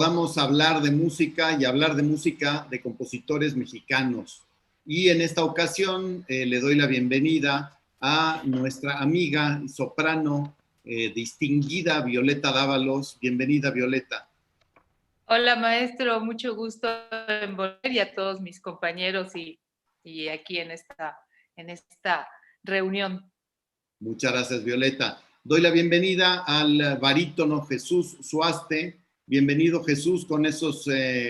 Vamos a hablar de música y hablar de música de compositores mexicanos. Y en esta ocasión le doy la bienvenida a nuestra amiga soprano distinguida Violeta Dávalos. Bienvenida, Violeta. Hola, maestro, mucho gusto en volver y a todos mis compañeros y aquí en esta reunión. Muchas gracias, Violeta. Doy la bienvenida al barítono Jesús Suaste. Bienvenido, Jesús, con esos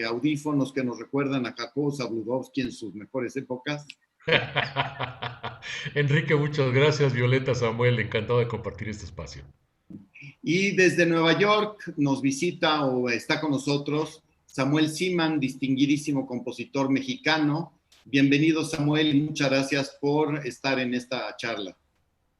audífonos que nos recuerdan a Jacobo Zabludovsky en sus mejores épocas. Enrique, muchas gracias. Violeta, Samuel, encantado de compartir este espacio. Y desde Nueva York nos visita o está con nosotros Samuel Siman, distinguidísimo compositor mexicano. Bienvenido, Samuel, y muchas gracias por estar en esta charla.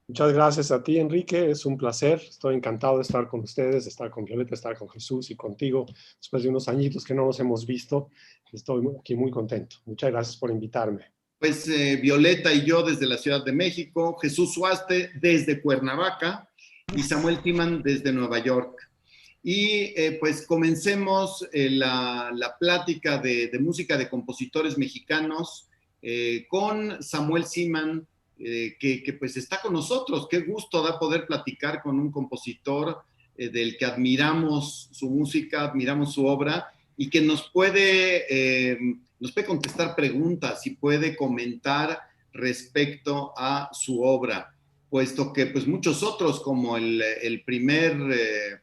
Muchas gracias a ti, Enrique. Es un placer. Estoy encantado de estar con ustedes, de estar con Violeta, de estar con Jesús y contigo. Después de unos añitos que no nos hemos visto, estoy aquí muy contento. Muchas gracias por invitarme. Pues Violeta y yo desde la Ciudad de México, Jesús Suaste desde Cuernavaca y Samuel Siman desde Nueva York. Y pues comencemos la plática de música de compositores mexicanos con Samuel Siman, que pues está con nosotros. Qué gusto da poder platicar con un compositor del que admiramos su música, admiramos su obra y que nos puede contestar preguntas y puede comentar respecto a su obra, puesto que pues muchos otros, como el primer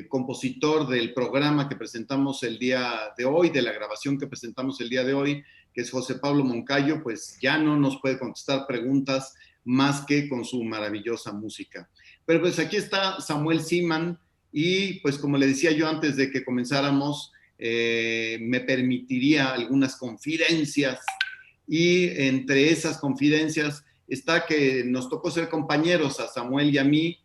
compositor del programa que presentamos el día de hoy, de la grabación que presentamos el día de hoy, que es José Pablo Moncayo, pues ya no nos puede contestar preguntas más que con su maravillosa música. Pero pues aquí está Samuel Siman y pues como le decía yo antes de que comenzáramos, me permitiría algunas confidencias y entre esas confidencias está que nos tocó ser compañeros a Samuel y a mí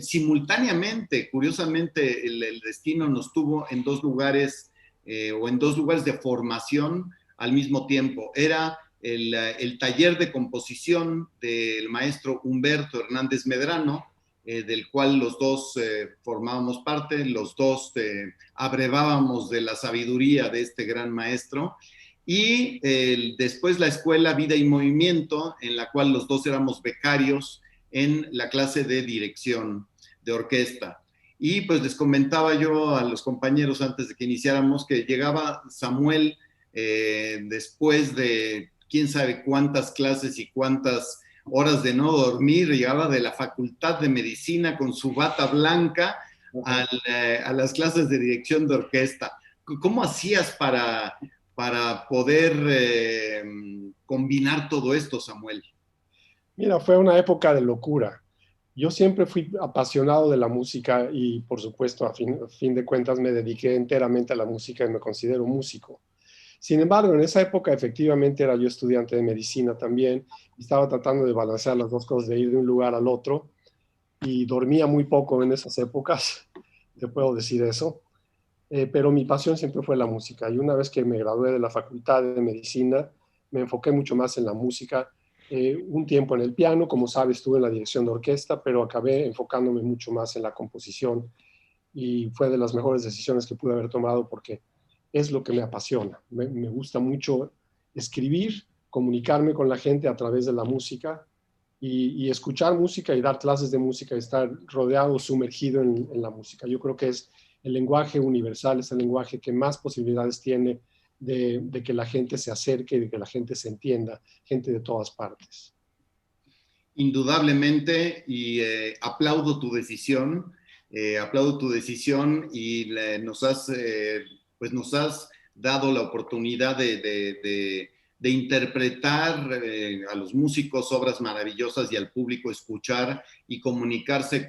simultáneamente. Curiosamente el destino nos tuvo en dos lugares o en dos lugares de formación al mismo tiempo. Era el taller de composición del maestro Humberto Hernández Medrano, del cual los dos formábamos parte, los dos abrevábamos de la sabiduría de este gran maestro, y después la escuela Vida y Movimiento, en la cual los dos éramos becarios en la clase de dirección de orquesta. Y pues les comentaba yo a los compañeros antes de que iniciáramos que llegaba Samuel después de quién sabe cuántas clases y cuántas horas de no dormir, llegaba de la Facultad de Medicina con su bata blanca a las clases de dirección de orquesta. ¿Cómo hacías para poder combinar todo esto, Samuel? Mira, fue una época de locura. Yo siempre fui apasionado de la música y, por supuesto, a fin de cuentas me dediqué enteramente a la música y me considero músico. Sin embargo, en esa época efectivamente era yo estudiante de medicina también y estaba tratando de balancear las dos cosas, de ir de un lugar al otro, y dormía muy poco en esas épocas, te puedo decir eso, pero mi pasión siempre fue la música, y una vez que me gradué de la Facultad de Medicina me enfoqué mucho más en la música. Un tiempo en el piano, como sabes, estuve en la dirección de orquesta, pero acabé enfocándome mucho más en la composición y fue de las mejores decisiones que pude haber tomado porque es lo que me apasiona. Me gusta mucho escribir, comunicarme con la gente a través de la música y escuchar música y dar clases de música y estar rodeado, sumergido en la música. Yo creo que es el lenguaje universal, es el lenguaje que más posibilidades tiene de que la gente se acerque, de que la gente se entienda, gente de todas partes. Indudablemente, y aplaudo tu decisión y nos has dado la oportunidad de interpretar a los músicos obras maravillosas y al público escuchar y comunicarse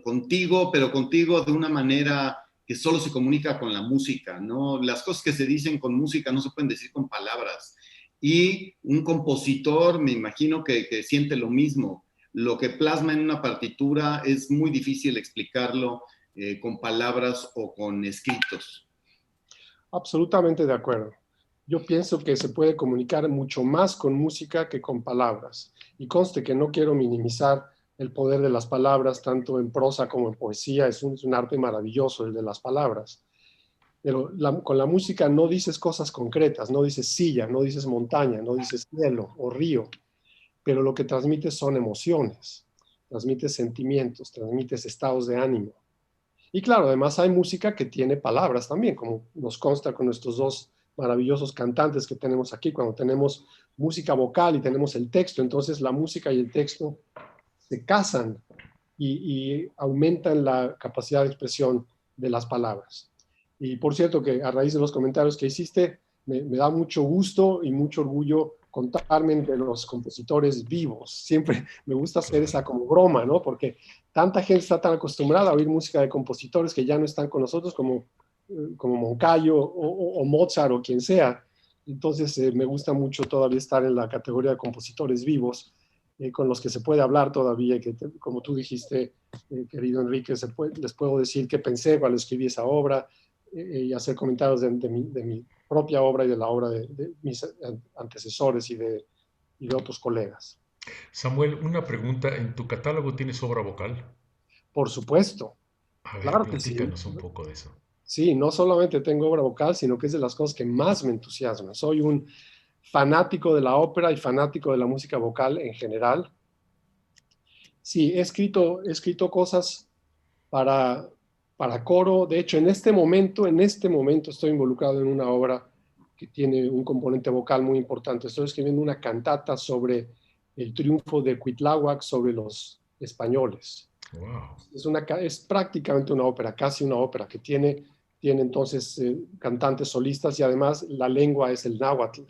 contigo, pero contigo de una manera que solo se comunica con la música, ¿no? Las cosas que se dicen con música no se pueden decir con palabras. Y un compositor, me imagino que siente lo mismo. Lo que plasma en una partitura es muy difícil explicarlo con palabras o con escritos. Absolutamente de acuerdo. Yo pienso que se puede comunicar mucho más con música que con palabras. Y conste que no quiero minimizar el poder de las palabras, tanto en prosa como en poesía. Es un arte maravilloso el de las palabras. Pero con la música no dices cosas concretas, no dices silla, no dices montaña, no dices cielo o río, pero lo que transmites son emociones, transmites sentimientos, transmites estados de ánimo. Y claro, además hay música que tiene palabras también, como nos consta con nuestros dos maravillosos cantantes que tenemos aquí, cuando tenemos música vocal y tenemos el texto, entonces la música y el texto se casan y aumentan la capacidad de expresión de las palabras. Y por cierto que a raíz de los comentarios que hiciste, me da mucho gusto y mucho orgullo contarme de los compositores vivos. Siempre me gusta hacer esa como broma, ¿no? Porque tanta gente está tan acostumbrada a oír música de compositores que ya no están con nosotros, como Moncayo o Mozart o quien sea. Entonces me gusta mucho todavía estar en la categoría de compositores vivos, con los que se puede hablar todavía, y que como tú dijiste, querido Enrique, les puedo decir qué pensé cuando escribí esa obra, y hacer comentarios de mi propia obra y de la obra de mis antecesores y de otros colegas. Samuel, una pregunta. ¿En tu catálogo tienes obra vocal? Por supuesto, A ver, claro que sí. platícanos un poco de eso. Sí, no solamente tengo obra vocal, sino que es de las cosas que más me entusiasman. Soy un fanático de la ópera y fanático de la música vocal en general. Sí, he escrito cosas para coro. De hecho, en este momento estoy involucrado en una obra que tiene un componente vocal muy importante. Estoy escribiendo una cantata sobre el triunfo de Cuitláhuac sobre los españoles. Wow. Es prácticamente una ópera, casi una ópera, que tiene entonces cantantes solistas, y además la lengua es el náhuatl.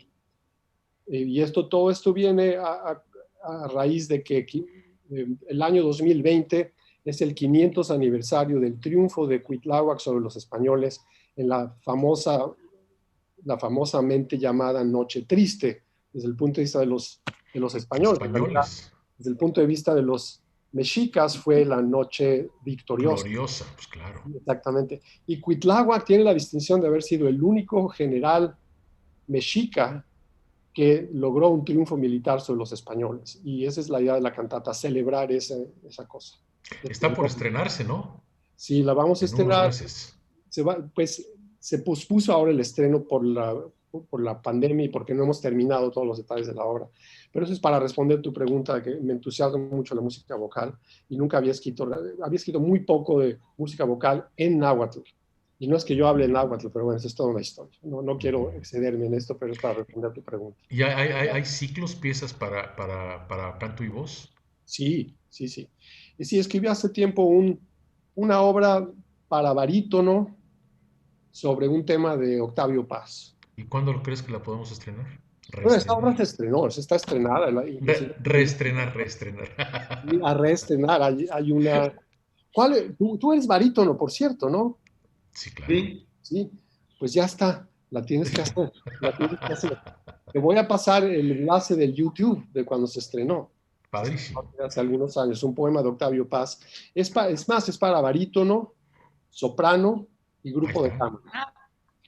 Y todo esto viene a raíz de que el año 2020 es el 500 aniversario del triunfo de Cuitláhuac sobre los españoles en la famosamente llamada Noche Triste, desde el punto de vista de los españoles. Desde el punto de vista de los mexicas fue la noche victoriosa. Gloriosa, pues claro. Exactamente. Y Cuitláhuac tiene la distinción de haber sido el único general mexica que logró un triunfo militar sobre los españoles. Y esa es la idea de la cantata, celebrar esa cosa. Está por estrenarse, ¿no? Sí, la vamos a estrenar. En unos meses. Se pospuso ahora el estreno por la pandemia y porque no hemos terminado todos los detalles de la obra. Pero eso es para responder tu pregunta, que me entusiasma mucho la música vocal y nunca había escrito muy poco de música vocal en náhuatl. Y no es que yo hable en náhuatl, pero bueno, eso es toda una historia. No quiero excederme en esto, pero es para responder tu pregunta. ¿Y hay ciclos, piezas para canto y voz? Sí. Y sí, escribí hace tiempo una obra para barítono sobre un tema de Octavio Paz. ¿Y cuándo crees que la podemos estrenar? Bueno, esta obra se estrenó, está estrenada. Reestrenar. A reestrenar, hay una... Tú eres barítono, por cierto, ¿no? Sí, claro. Sí, pues ya está, la tienes que hacer. Te voy a pasar el enlace del YouTube de cuando se estrenó. Padrísimo. Hace algunos años, un poema de Octavio Paz. Es para barítono, soprano y grupo de cámara.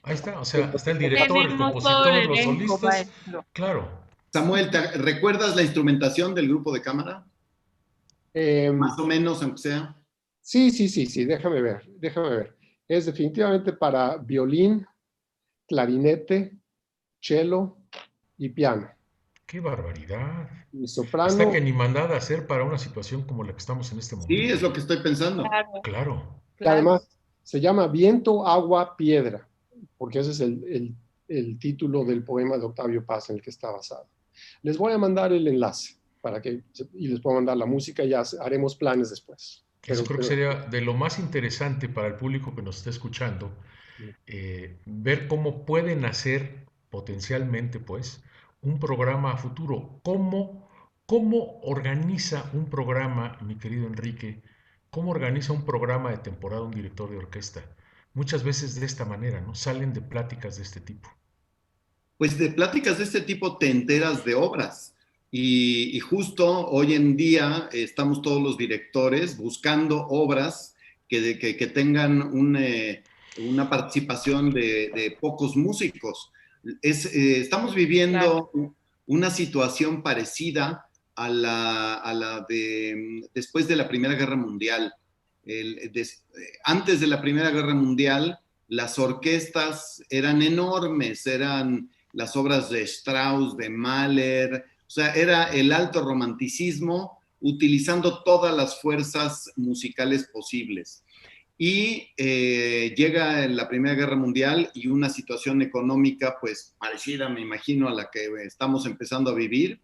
Ahí está, o sea, está el director, el compositor, los solistas. Maestro. Claro. Samuel, ¿recuerdas la instrumentación del grupo de cámara? Más o menos, aunque sea. Sí, déjame ver. Es definitivamente para violín, clarinete, cello y piano. ¡Qué barbaridad! Y soprano. Está que ni mandada a hacer para una situación como la que estamos en este momento. Sí, es lo que estoy pensando. Claro. Y además se llama Viento, Agua, Piedra, porque ese es el título del poema de Octavio Paz en el que está basado. Les voy a mandar el enlace y les puedo mandar la música y ya haremos planes después. Eso creo que sería de lo más interesante para el público que nos está escuchando, ver cómo puede nacer potencialmente, pues, un programa a futuro. ¿Cómo organiza un programa, mi querido Enrique? ¿Cómo organiza un programa de temporada un director de orquesta? Muchas veces de esta manera, ¿no? Salen de pláticas de este tipo. Pues de pláticas de este tipo te enteras de obras. Y justo hoy en día estamos todos los directores buscando obras que tengan una participación de pocos músicos. Estamos viviendo una situación parecida después de la Primera Guerra Mundial. Antes de la Primera Guerra Mundial, las orquestas eran enormes, eran las obras de Strauss, de Mahler, o sea, era el alto romanticismo utilizando todas las fuerzas musicales posibles. Y llega la Primera Guerra Mundial y una situación económica pues parecida, me imagino, a la que estamos empezando a vivir.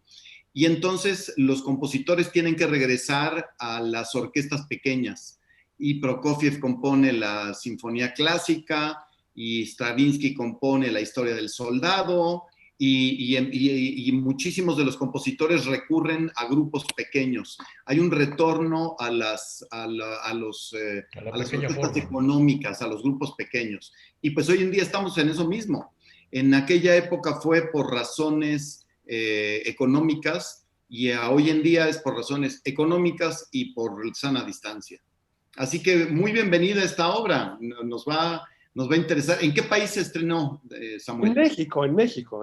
Y entonces los compositores tienen que regresar a las orquestas pequeñas. Y Prokofiev compone la Sinfonía Clásica, y Stravinsky compone la Historia del Soldado, y muchísimos de los compositores recurren a grupos pequeños. Hay un retorno a las orquestas económicas, a los grupos pequeños. Y pues hoy en día estamos en eso mismo. En aquella época fue por razones económicas, y hoy en día es por razones económicas y por sana distancia. Así que muy bienvenida esta obra, nos va a interesar. ¿En qué país se estrenó, Samuel? En México.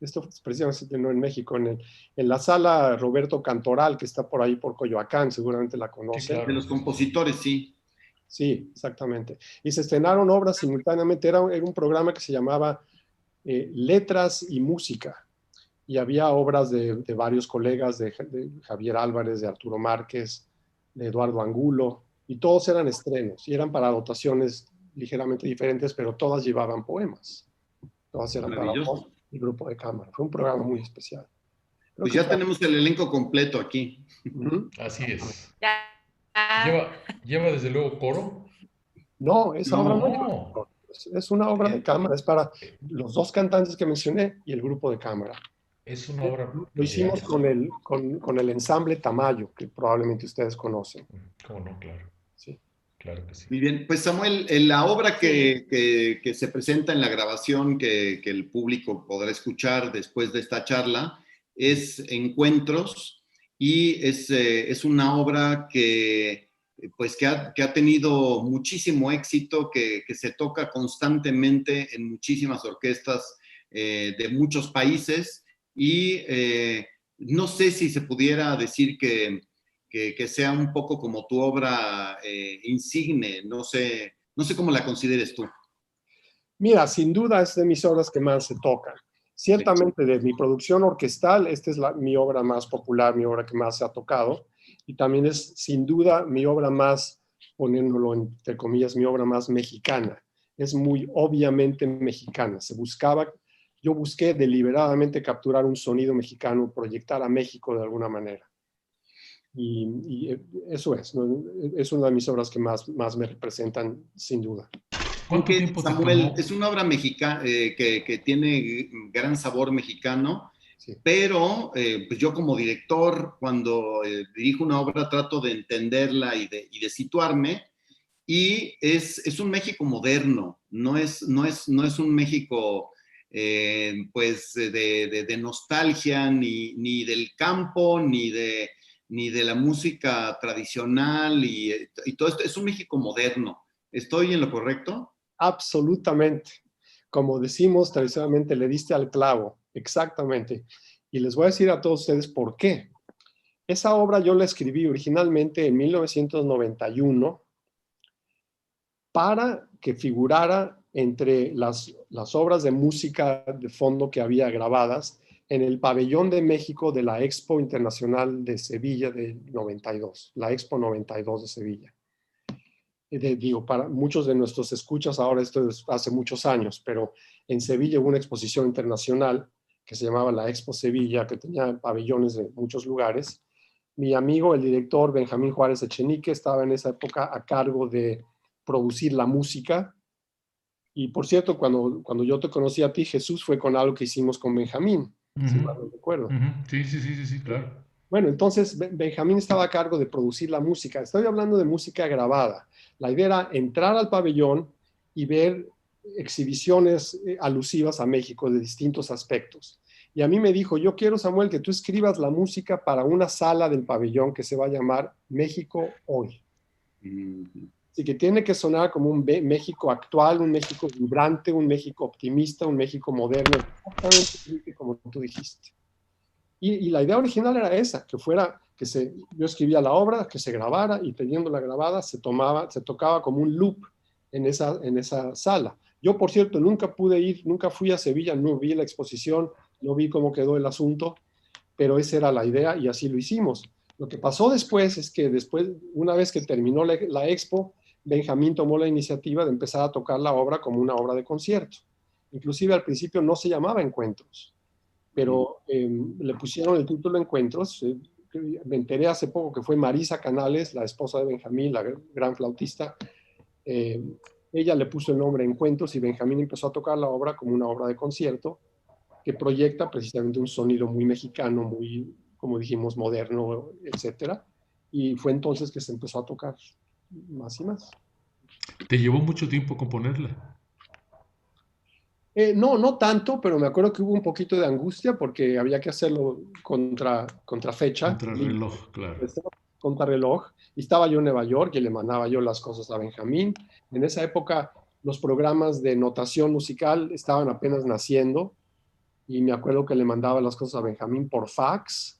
Esto precisamente se estrenó en México, en la sala Roberto Cantoral, que está por ahí por Coyoacán, seguramente la conocen. Sí, claro. De los compositores, sí. Sí, exactamente. Y se estrenaron obras simultáneamente, era un programa que se llamaba Letras y Música, y había obras de varios colegas, de Javier Álvarez, de Arturo Márquez, de Eduardo Angulo, y todos eran estrenos, y eran para dotaciones ligeramente diferentes, pero todas llevaban poemas. Todas eran para voz y grupo de cámara. Fue un programa muy especial. Pues ya tenemos el elenco completo aquí. Así es. Ya. ¿Lleva desde luego coro? No, esa obra no. Es una obra de cámara, es para los dos cantantes que mencioné y el grupo de cámara. Es una obra. Lo hicimos con el ensamble Tamayo, que probablemente ustedes conocen. ¿Cómo no? Claro. Sí. Claro que sí. Muy bien, pues Samuel, la obra que se presenta en la grabación que el público podrá escuchar después de esta charla es Encuentros, y es una obra que ha tenido muchísimo éxito, que se toca constantemente en muchísimas orquestas de muchos países, y no sé si se pudiera decir que sea un poco como tu obra insigne, no sé cómo la consideres tú. Mira, sin duda es de mis obras que más se tocan. Ciertamente de mi producción orquestal, esta es mi obra más popular, mi obra que más se ha tocado, y también es sin duda mi obra más, poniéndolo entre comillas, mi obra más mexicana. Es muy obviamente mexicana. Yo busqué deliberadamente capturar un sonido mexicano, proyectar a México de alguna manera. Y eso es, ¿no? Es una de mis obras que más me representan, sin duda. ¿Cuánto tiempo Samuel, te tomó? es una obra mexicana que tiene gran sabor mexicano, Sí. pero pues yo como director, cuando dirijo una obra, trato de entenderla y de situarme, y es un México moderno, no es un México pues de nostalgia, ni del campo, ni de la música tradicional, y todo esto. Es un México moderno. ¿Estoy en lo correcto? Absolutamente. Como decimos tradicionalmente, le diste al clavo, exactamente. Y les voy a decir a todos ustedes por qué. Esa obra yo la escribí originalmente en 1991 para que figurara entre las obras de música de fondo que había grabadas en el pabellón de México de la Expo Internacional de Sevilla del 92, la Expo 92 de Sevilla. Digo, para muchos de nuestros escuchas ahora, esto es hace muchos años, pero en Sevilla hubo una exposición internacional que se llamaba la Expo Sevilla, que tenía pabellones de muchos lugares. Mi amigo, el director Benjamín Juárez Echenique, estaba en esa época a cargo de producir la música. Y por cierto, cuando yo te conocí a ti, Jesús, fue con algo que hicimos con Benjamín, si mal no recuerdo. Sí, claro. Bueno, entonces Benjamín estaba a cargo de producir la música. Estoy hablando de música grabada. La idea era entrar al pabellón y ver exhibiciones alusivas a México de distintos aspectos. Y a mí me dijo, yo quiero, Samuel, que tú escribas la música para una sala del pabellón que se va a llamar México Hoy. Así que tiene que sonar como un México actual, un México vibrante, un México optimista, un México moderno, exactamente como tú dijiste. Y la idea original era esa, que fuera, yo escribía la obra, que se grabara y teniéndola grabada se tocaba como un loop en esa sala. Yo, por cierto, nunca pude ir, nunca fui a Sevilla, no vi la exposición, no vi cómo quedó el asunto, pero esa era la idea y así lo hicimos. Lo que pasó después es que una vez que terminó la expo, Benjamín tomó la iniciativa de empezar a tocar la obra como una obra de concierto. Inclusive al principio no se llamaba Encuentros, pero le pusieron el título Encuentros. Me enteré hace poco que fue Marisa Canales, la esposa de Benjamín, la gran flautista. Ella le puso el nombre Encuentros y Benjamín empezó a tocar la obra como una obra de concierto que proyecta precisamente un sonido muy mexicano, muy, como dijimos, moderno, etcétera. Y fue entonces que se empezó a tocar más y más. ¿Te llevó mucho tiempo componerla? No tanto, pero me acuerdo que hubo un poquito de angustia porque había que hacerlo contra fecha. Contra reloj, claro. Contra reloj. Y estaba yo en Nueva York y le mandaba yo las cosas a Benjamín. En esa época los programas de notación musical estaban apenas naciendo y me acuerdo que le mandaba las cosas a Benjamín por fax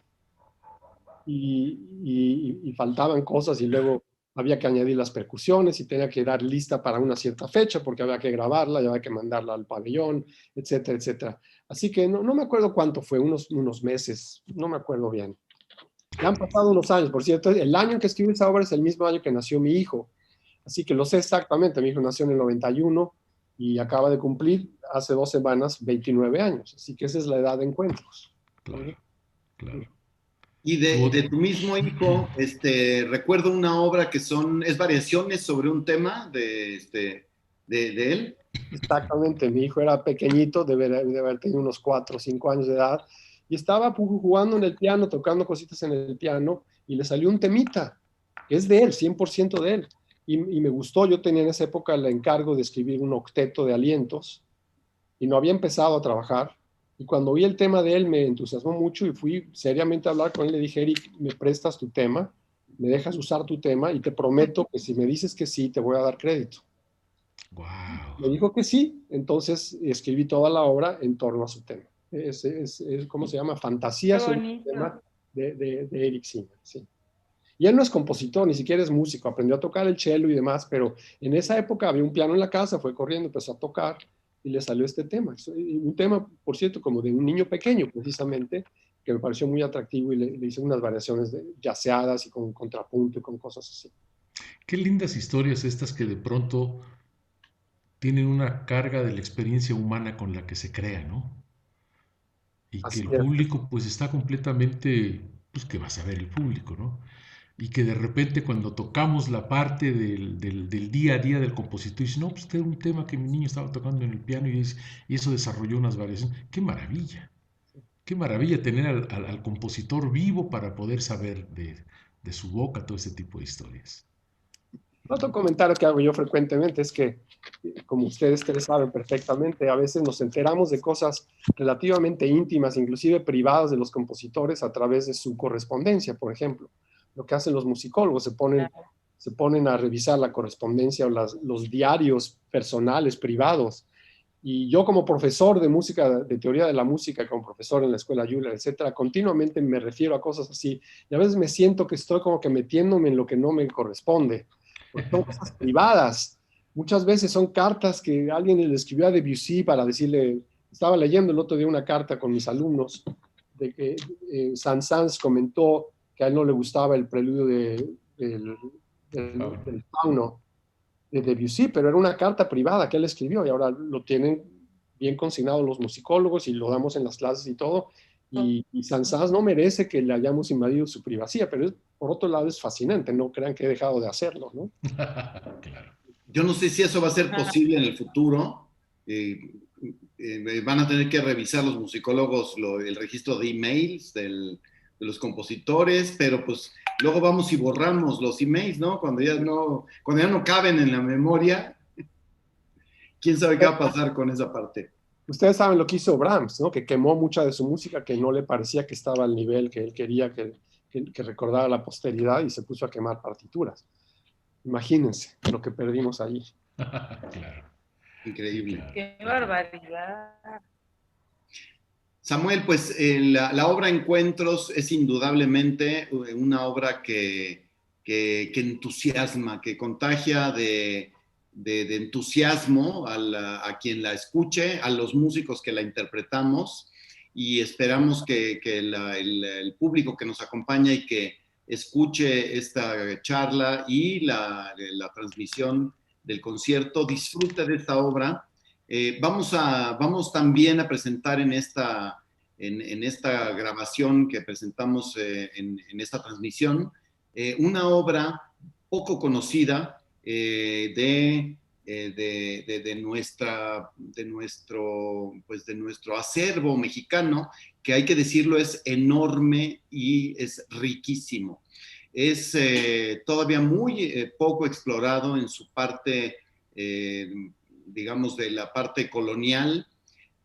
y faltaban cosas y luego había que añadir las percusiones y tenía que dar lista para una cierta fecha porque había que grabarla y había que mandarla al pabellón, etcétera, etcétera. Así que no me acuerdo cuánto fue, unos meses, no me acuerdo bien. Ya han pasado unos años, por cierto, el año en que escribí esa obra es el mismo año que nació mi hijo, así que lo sé exactamente, mi hijo nació en el 91 y acaba de cumplir hace 2 semanas 29 años, así que esa es la edad de Encuentros. Claro, claro. Y de tu mismo hijo, recuerdo una obra que es variaciones sobre un tema de él. Exactamente, mi hijo era pequeñito, debe haber tenido unos 4 o 5 años de edad, y estaba jugando en el piano, tocando cositas en el piano, y le salió un temita, que es de él, 100% de él. Y me gustó, yo tenía en esa época el encargo de escribir un octeto de alientos, y no había empezado a trabajar, y cuando vi el tema de él me entusiasmó mucho, y fui seriamente a hablar con él, le dije, Eric, ¿me prestas tu tema? ¿Me dejas usar tu tema? Y te prometo que si me dices que sí, te voy a dar crédito. Wow. Me dijo que sí, entonces escribí toda la obra en torno a su tema. ¿Cómo se llama? Fantasía Qué sobre el bonito. tema de Eric Singer, sí. Y él no es compositor, ni siquiera es músico, aprendió a tocar el cello y demás, pero en esa época había un piano en la casa, fue corriendo, empezó a tocar y le salió este tema. Un tema, por cierto, como de un niño pequeño, precisamente, que me pareció muy atractivo y le hice unas variaciones jazzeadas y con contrapunto y con cosas así. Qué lindas historias estas que de pronto tienen una carga de la experiencia humana con la que se crea, ¿no? Y que Así el es. público pues está completamente, pues que va a saber el público, ¿no? Y que de repente cuando tocamos la parte del día a día del compositor, dice, no, pues este era un tema que mi niño estaba tocando en el piano y eso desarrolló unas variaciones. Qué maravilla tener al compositor vivo para poder saber de su boca todo este tipo de historias. Otro comentario que hago yo frecuentemente es que, como ustedes tres saben perfectamente, a veces nos enteramos de cosas relativamente íntimas, inclusive privadas de los compositores a través de su correspondencia, por ejemplo. Lo que hacen los musicólogos, se ponen a revisar la correspondencia o los diarios personales, privados. Y yo como profesor de música, de teoría de la música, como profesor en la escuela Juilliard, etcétera, continuamente me refiero a cosas así. Y a veces me siento que estoy como que metiéndome en lo que no me corresponde porque son cosas privadas. Muchas veces son cartas que alguien le escribió a Debussy para decirle, estaba leyendo el otro día una carta con mis alumnos, de que Saint-Saëns comentó que a él no le gustaba el preludio del fauno de Debussy, pero era una carta privada que él escribió y ahora lo tienen bien consignado los musicólogos y lo damos en las clases y todo. Y Saint-Saëns no merece que le hayamos invadido su privacidad, pero por otro lado es fascinante, no crean que he dejado de hacerlo, ¿no? Claro. Yo no sé si eso va a ser posible en el futuro. Van a tener que revisar los musicólogos el registro de emails de los compositores, pero pues luego vamos y borramos los emails, ¿no? Cuando ya no caben en la memoria, quién sabe qué va a pasar con esa parte. Ustedes saben lo que hizo Brahms, ¿no? Que quemó mucha de su música que no le parecía que estaba al nivel que él quería que recordara la posteridad y se puso a quemar partituras. Imagínense lo que perdimos allí. Claro. Increíble. Claro. Qué barbaridad. Samuel, pues la obra Encuentros es indudablemente una obra que entusiasma, que contagia de entusiasmo a quien la escuche, a los músicos que la interpretamos, y esperamos que el público que nos acompaña y que escuche esta charla y la transmisión del concierto disfrute de esta obra. Vamos también a presentar en esta grabación que presentamos en esta transmisión, una obra poco conocida de nuestro acervo mexicano, que hay que decirlo es enorme y es riquísimo. Es todavía muy poco explorado en su parte, digamos, de la parte colonial,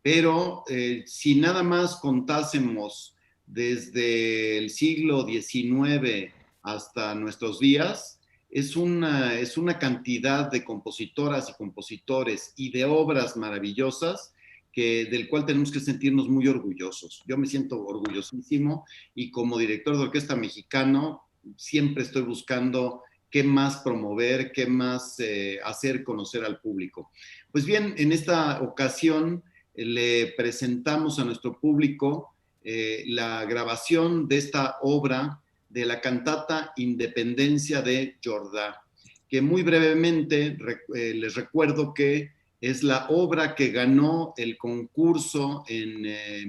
pero si nada más contásemos desde el siglo XIX hasta nuestros días, es una cantidad de compositoras y compositores y de obras maravillosas del cual tenemos que sentirnos muy orgullosos. Yo me siento orgullosísimo y como director de orquesta mexicano siempre estoy buscando qué más promover, qué más hacer conocer al público. Pues bien, en esta ocasión le presentamos a nuestro público la grabación de esta obra de la cantata Independencia de Jordá, que muy brevemente les recuerdo que es la obra que ganó el concurso en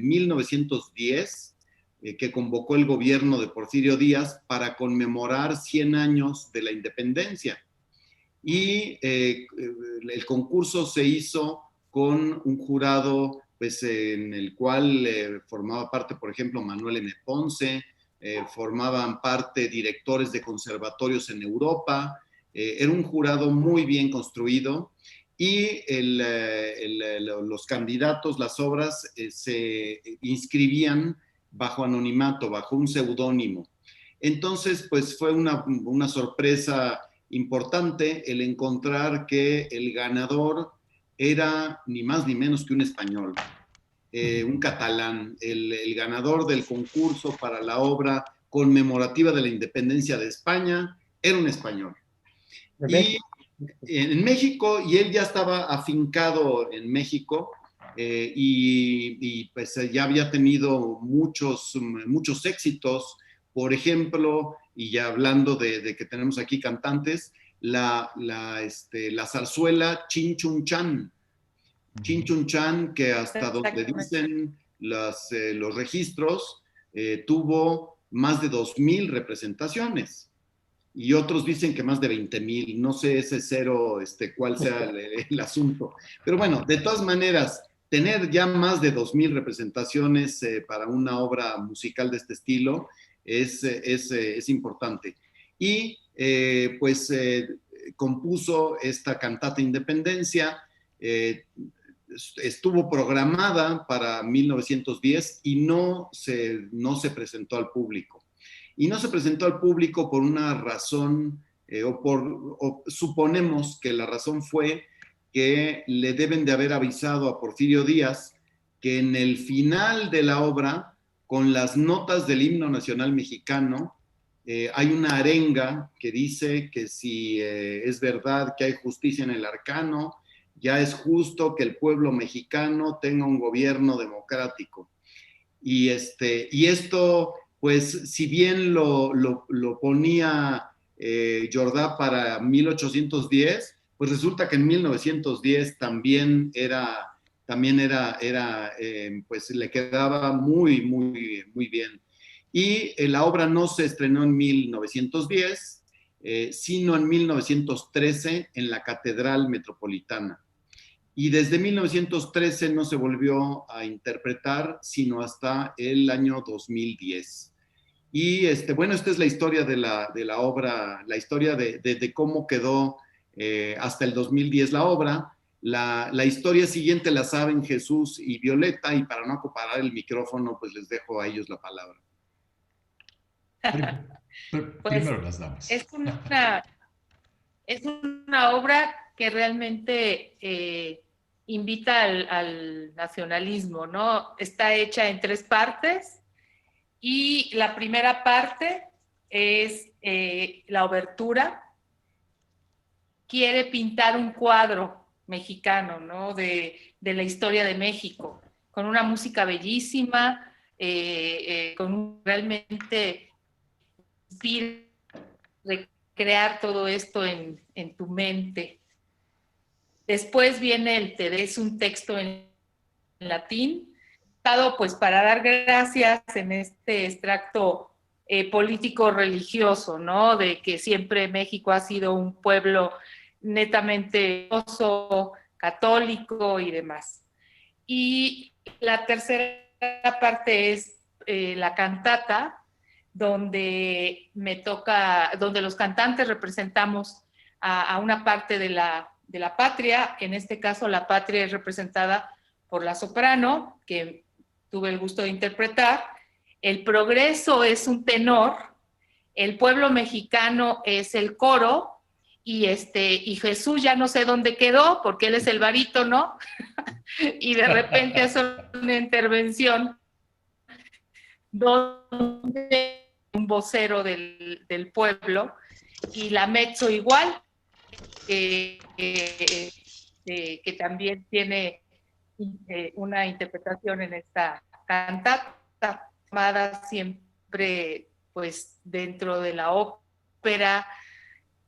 1910, que convocó el gobierno de Porfirio Díaz para conmemorar 100 años de la independencia. Y el concurso se hizo con un jurado pues, en el cual formaba parte, por ejemplo, Manuel M. Ponce, formaban parte directores de conservatorios en Europa, era un jurado muy bien construido y los candidatos, las obras, se inscribían bajo anonimato, bajo un seudónimo. Entonces, pues fue una sorpresa importante el encontrar que el ganador era ni más ni menos que un español, un catalán, el ganador del concurso para la obra conmemorativa de la independencia de España, era un español. Y en México, y él ya estaba afincado en México, y pues ya había tenido muchos éxitos. Por ejemplo, y ya hablando de que tenemos aquí cantantes, la zarzuela Chin Chun Chan. Chin Chun Chan, que hasta donde dicen los registros, tuvo más de 2,000 representaciones. Y otros dicen que más de 20,000. No sé ese cero cuál sea el asunto. Pero bueno, de todas maneras, tener ya más de 2,000 representaciones para una obra musical de este estilo es importante. Y pues compuso esta cantata Independencia, estuvo programada para 1910 y no se presentó al público. Y no se presentó al público por una razón, o suponemos que la razón fue que le deben de haber avisado a Porfirio Díaz que en el final de la obra, con las notas del himno nacional mexicano, hay una arenga que dice que si es verdad que hay justicia en el arcano, ya es justo que el pueblo mexicano tenga un gobierno democrático. Y esto, pues, si bien lo ponía Jordá para 1810, pues resulta que en 1910 también pues le quedaba muy, muy, muy bien. Y la obra no se estrenó en 1910, sino en 1913 en la Catedral Metropolitana. Y desde 1913 no se volvió a interpretar, sino hasta el año 2010. Y bueno, esta es la historia de la obra, la historia de cómo quedó hasta el 2010 la obra. La historia siguiente la saben Jesús y Violeta, y para no acaparar el micrófono, pues les dejo a ellos la palabra. Primero las damas. Es una obra que realmente invita al nacionalismo, ¿no? Está hecha en 3 partes y la primera parte es la obertura. Quiere pintar un cuadro mexicano, ¿no? De la historia de México, con una música bellísima, con realmente recrear todo esto en tu mente. Después viene el Te Deum, es un texto en latín, dado pues para dar gracias en este extracto político-religioso, ¿no? De que siempre México ha sido un pueblo netamente católico y demás. Y la tercera parte es la cantata, donde donde los cantantes representamos a una parte de la patria. En este caso, la patria es representada por la soprano, que tuve el gusto de interpretar. El progreso es un tenor, el pueblo mexicano es el coro, y Jesús ya no sé dónde quedó, porque él es el barítono, y de repente hace una intervención donde un vocero del pueblo, y la mezzo igual, que también tiene una interpretación en esta cantata, tomada siempre pues dentro de la ópera,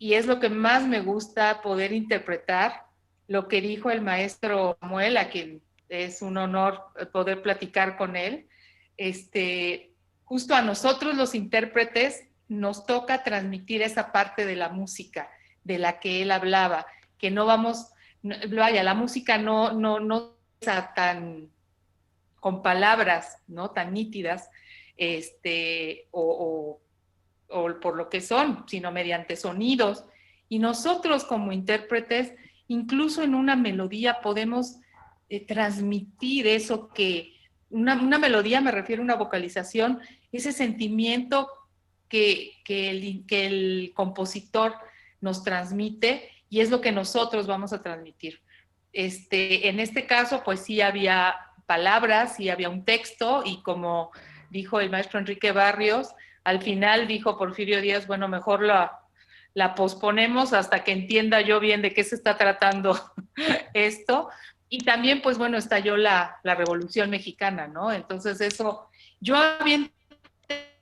y es lo que más me gusta, poder interpretar lo que dijo el maestro Samuel, a quien es un honor poder platicar con él. Justo a nosotros los intérpretes nos toca transmitir esa parte de la música de la que él hablaba, que no vamos, vaya, la música no está tan con palabras, ¿no? Tan nítidas, o por lo que son, sino mediante sonidos. Y nosotros como intérpretes, incluso en una melodía podemos transmitir eso que, una melodía, me refiero a una vocalización, ese sentimiento que el compositor nos transmite, y es lo que nosotros vamos a transmitir. En este caso, pues sí había palabras, sí había un texto, y como dijo el maestro Enrique Barrios, al final dijo Porfirio Díaz, bueno, mejor la posponemos hasta que entienda yo bien de qué se está tratando esto. Y también, pues bueno, estalló la Revolución Mexicana, ¿no? Entonces eso, yo había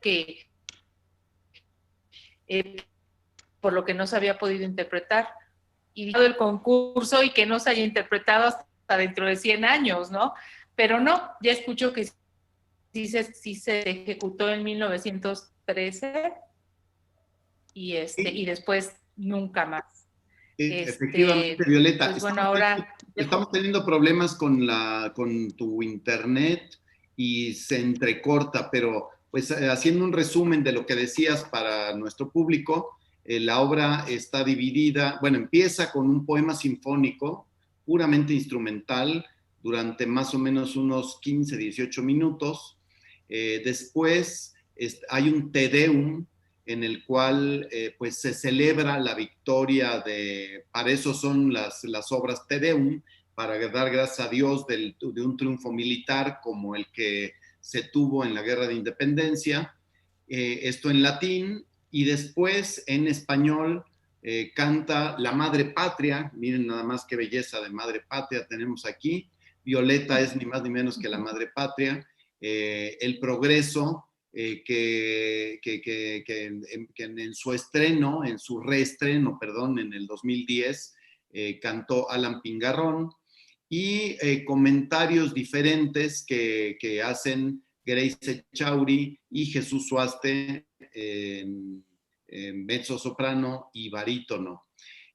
que por lo que no se había podido interpretar, y dado el concurso y que no se haya interpretado hasta dentro de 100 años, ¿no? Pero no, ya escucho que sí se ejecutó en 1913 y después nunca más. Efectivamente, Violeta. Pues bueno, ahora estamos teniendo problemas con tu internet y se entrecorta, pero pues haciendo un resumen de lo que decías para nuestro público, la obra está dividida, bueno, empieza con un poema sinfónico puramente instrumental durante más o menos unos 15, 18 minutos. Después hay un Te Deum en el cual pues se celebra la victoria para eso son las obras Te Deum, para dar gracias a Dios de un triunfo militar como el que se tuvo en la Guerra de Independencia, esto en latín, y después en español canta la Madre Patria. Miren nada más qué belleza de Madre Patria tenemos aquí. Violeta es ni más ni menos que la Madre Patria. El Progreso, que en su estreno, en su reestreno, perdón, en el 2010, cantó Alan Pingarrón, y comentarios diferentes que hacen Grace Echauri y Jesús Suaste en mezzo soprano y barítono.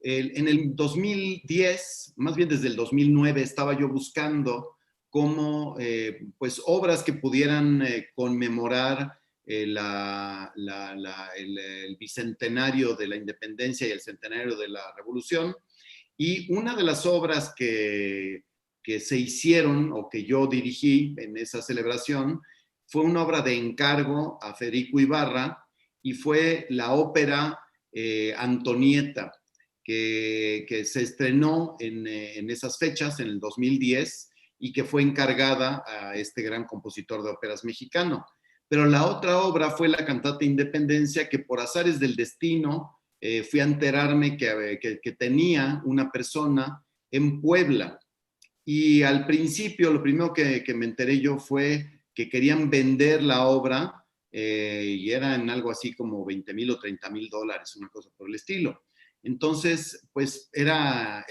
En el 2010, más bien desde el 2009, estaba yo buscando como pues obras que pudieran conmemorar el bicentenario de la independencia y el centenario de la revolución. Y una de las obras que se hicieron o que yo dirigí en esa celebración fue una obra de encargo a Federico Ibarra, y fue la ópera Antonieta, que se estrenó en esas fechas, en el 2010, y que fue encargada a este gran compositor de óperas mexicano. Pero la otra obra fue la cantata Independencia, que por azares del destino fui a enterarme que tenía una persona en Puebla. Y al principio, lo primero que me enteré yo fue que querían vender la obra y era en algo así como 20,000 o 30,000 dólares, una cosa por el estilo. Entonces, pues era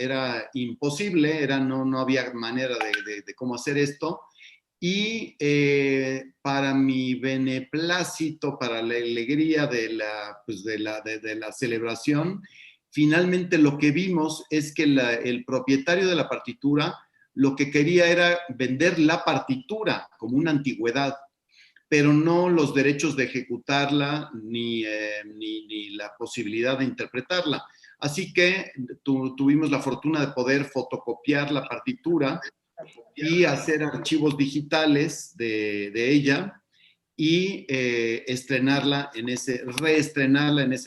imposible, no había manera de cómo hacer esto. Y para mi beneplácito, para la alegría pues de la celebración, finalmente lo que vimos es que el propietario de la partitura lo que quería era vender la partitura como una antigüedad, pero no los derechos de ejecutarla ni la posibilidad de interpretarla. Así que tuvimos la fortuna de poder fotocopiar la partitura y hacer archivos digitales de ella y reestrenarla en ese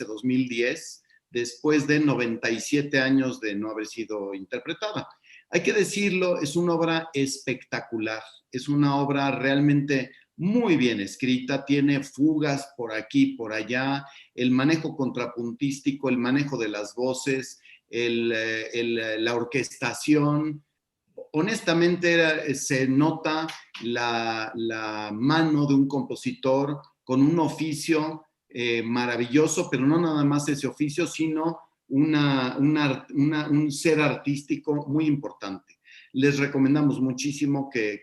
2010, después de 97 años de no haber sido interpretada. Hay que decirlo, es una obra espectacular, es una obra realmente muy bien escrita, tiene fugas por aquí, por allá, el manejo contrapuntístico, el manejo de las voces, la orquestación. Honestamente se nota la mano de un compositor con un oficio maravilloso, pero no nada más ese oficio, sino un ser artístico muy importante. Les recomendamos muchísimo que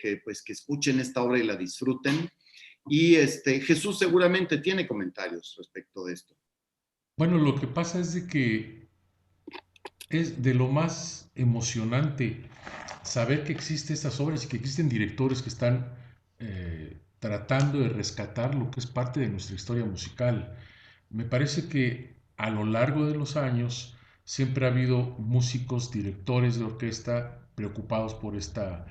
escuchen esta obra y la disfruten. Y Jesús seguramente tiene comentarios respecto de esto. Bueno, lo que pasa es de que es de lo más emocionante saber que existen estas obras y que existen directores que están tratando de rescatar lo que es parte de nuestra historia musical. Me parece que a lo largo de los años siempre ha habido músicos, directores de orquesta preocupados por esta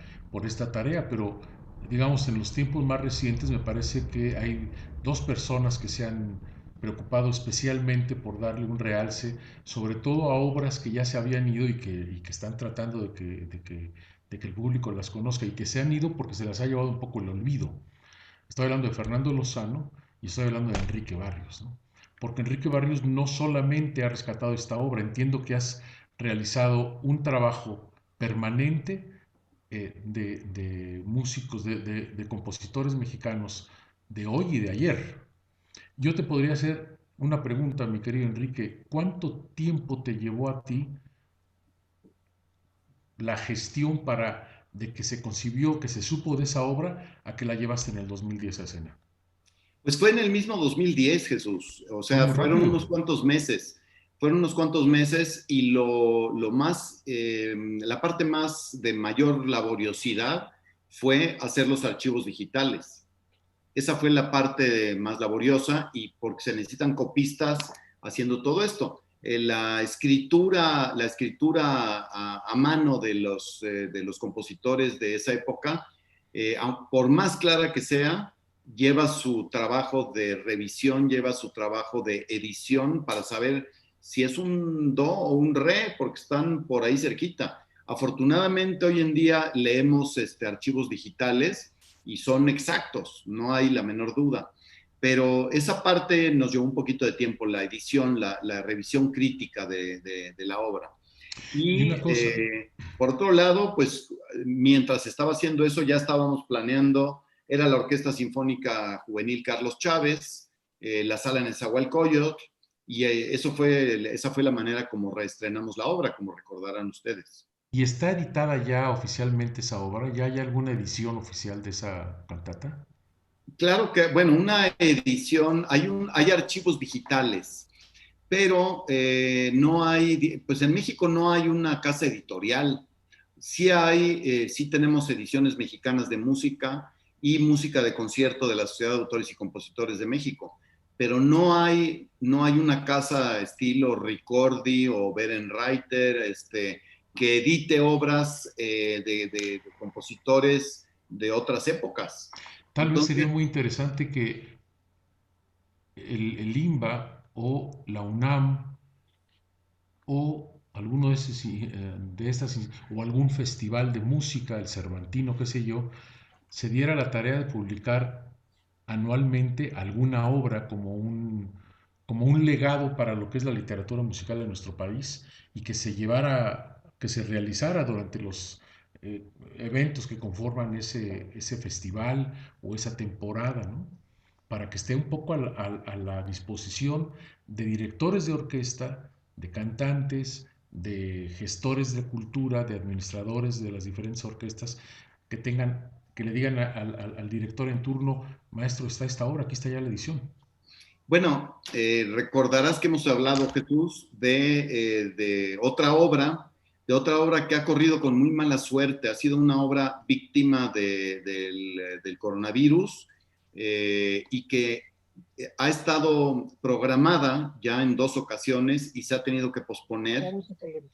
tarea, pero digamos en los tiempos más recientes me parece que hay dos personas que se han preocupado especialmente por darle un realce, sobre todo a obras que ya se habían ido y que están tratando de que el público las conozca y que se han ido porque se las ha llevado un poco el olvido. Estoy hablando de Fernando Lozano y estoy hablando de Enrique Barrios, ¿no? Porque Enrique Barrios no solamente ha rescatado esta obra, entiendo que has realizado un trabajo permanente de músicos, de compositores mexicanos de hoy y de ayer. Yo te podría hacer una pregunta, mi querido Enrique. ¿Cuánto tiempo te llevó a ti la gestión de que se concibió, que se supo de esa obra, a que la llevaste en el 2010 a escena? Pues fue en el mismo 2010, Jesús. O Fue sea, muy fueron rápido. unos cuantos meses. Fueron unos cuantos meses y la parte más de mayor laboriosidad fue hacer los archivos digitales. Esa fue la parte más laboriosa y porque se necesitan copistas haciendo todo esto. La escritura a mano de los compositores de esa época, por más clara que sea, lleva su trabajo de revisión, lleva su trabajo de edición para saber si es un do o un re, porque están por ahí cerquita. Afortunadamente hoy en día leemos archivos digitales y son exactos, no hay la menor duda. Pero esa parte nos llevó un poquito de tiempo, la edición, la revisión crítica de la obra. Y Y una cosa, por otro lado, pues mientras estaba haciendo eso, ya estábamos planeando, era la Orquesta Sinfónica Juvenil Carlos Chávez, la sala Nezahualcóyotl, y esa fue la manera como reestrenamos la obra, como recordarán ustedes. ¿y está editada ya oficialmente esa obra? ¿Ya hay alguna edición oficial de esa cantata? Claro que, bueno, una edición, hay archivos digitales, pero no hay, pues en México no hay una casa editorial. Sí tenemos ediciones mexicanas de música y música de concierto de la Sociedad de Autores y Compositores de México, pero no hay una casa estilo Ricordi o Berenreiter, que edite obras de compositores de otras épocas. Tal vez sería Entonces, muy interesante que el IMBA o la UNAM o alguno de estas, o algún festival de música, el Cervantino, qué sé yo, se diera la tarea de publicar anualmente alguna obra como un legado para lo que es la literatura musical de nuestro país y que se llevara, que se realizara durante los eventos que conforman ese festival o esa temporada, ¿no? Para que esté un poco a la disposición de directores de orquesta, de cantantes, de gestores de cultura, de administradores de las diferentes orquestas, que le digan al director en turno, maestro, está esta obra, aquí está ya la edición. Bueno, recordarás que hemos hablado, Jesús, de otra obra que ha corrido con muy mala suerte. Ha sido una obra víctima del coronavirus y que ha estado programada ya en 2 ocasiones y se ha tenido que posponer.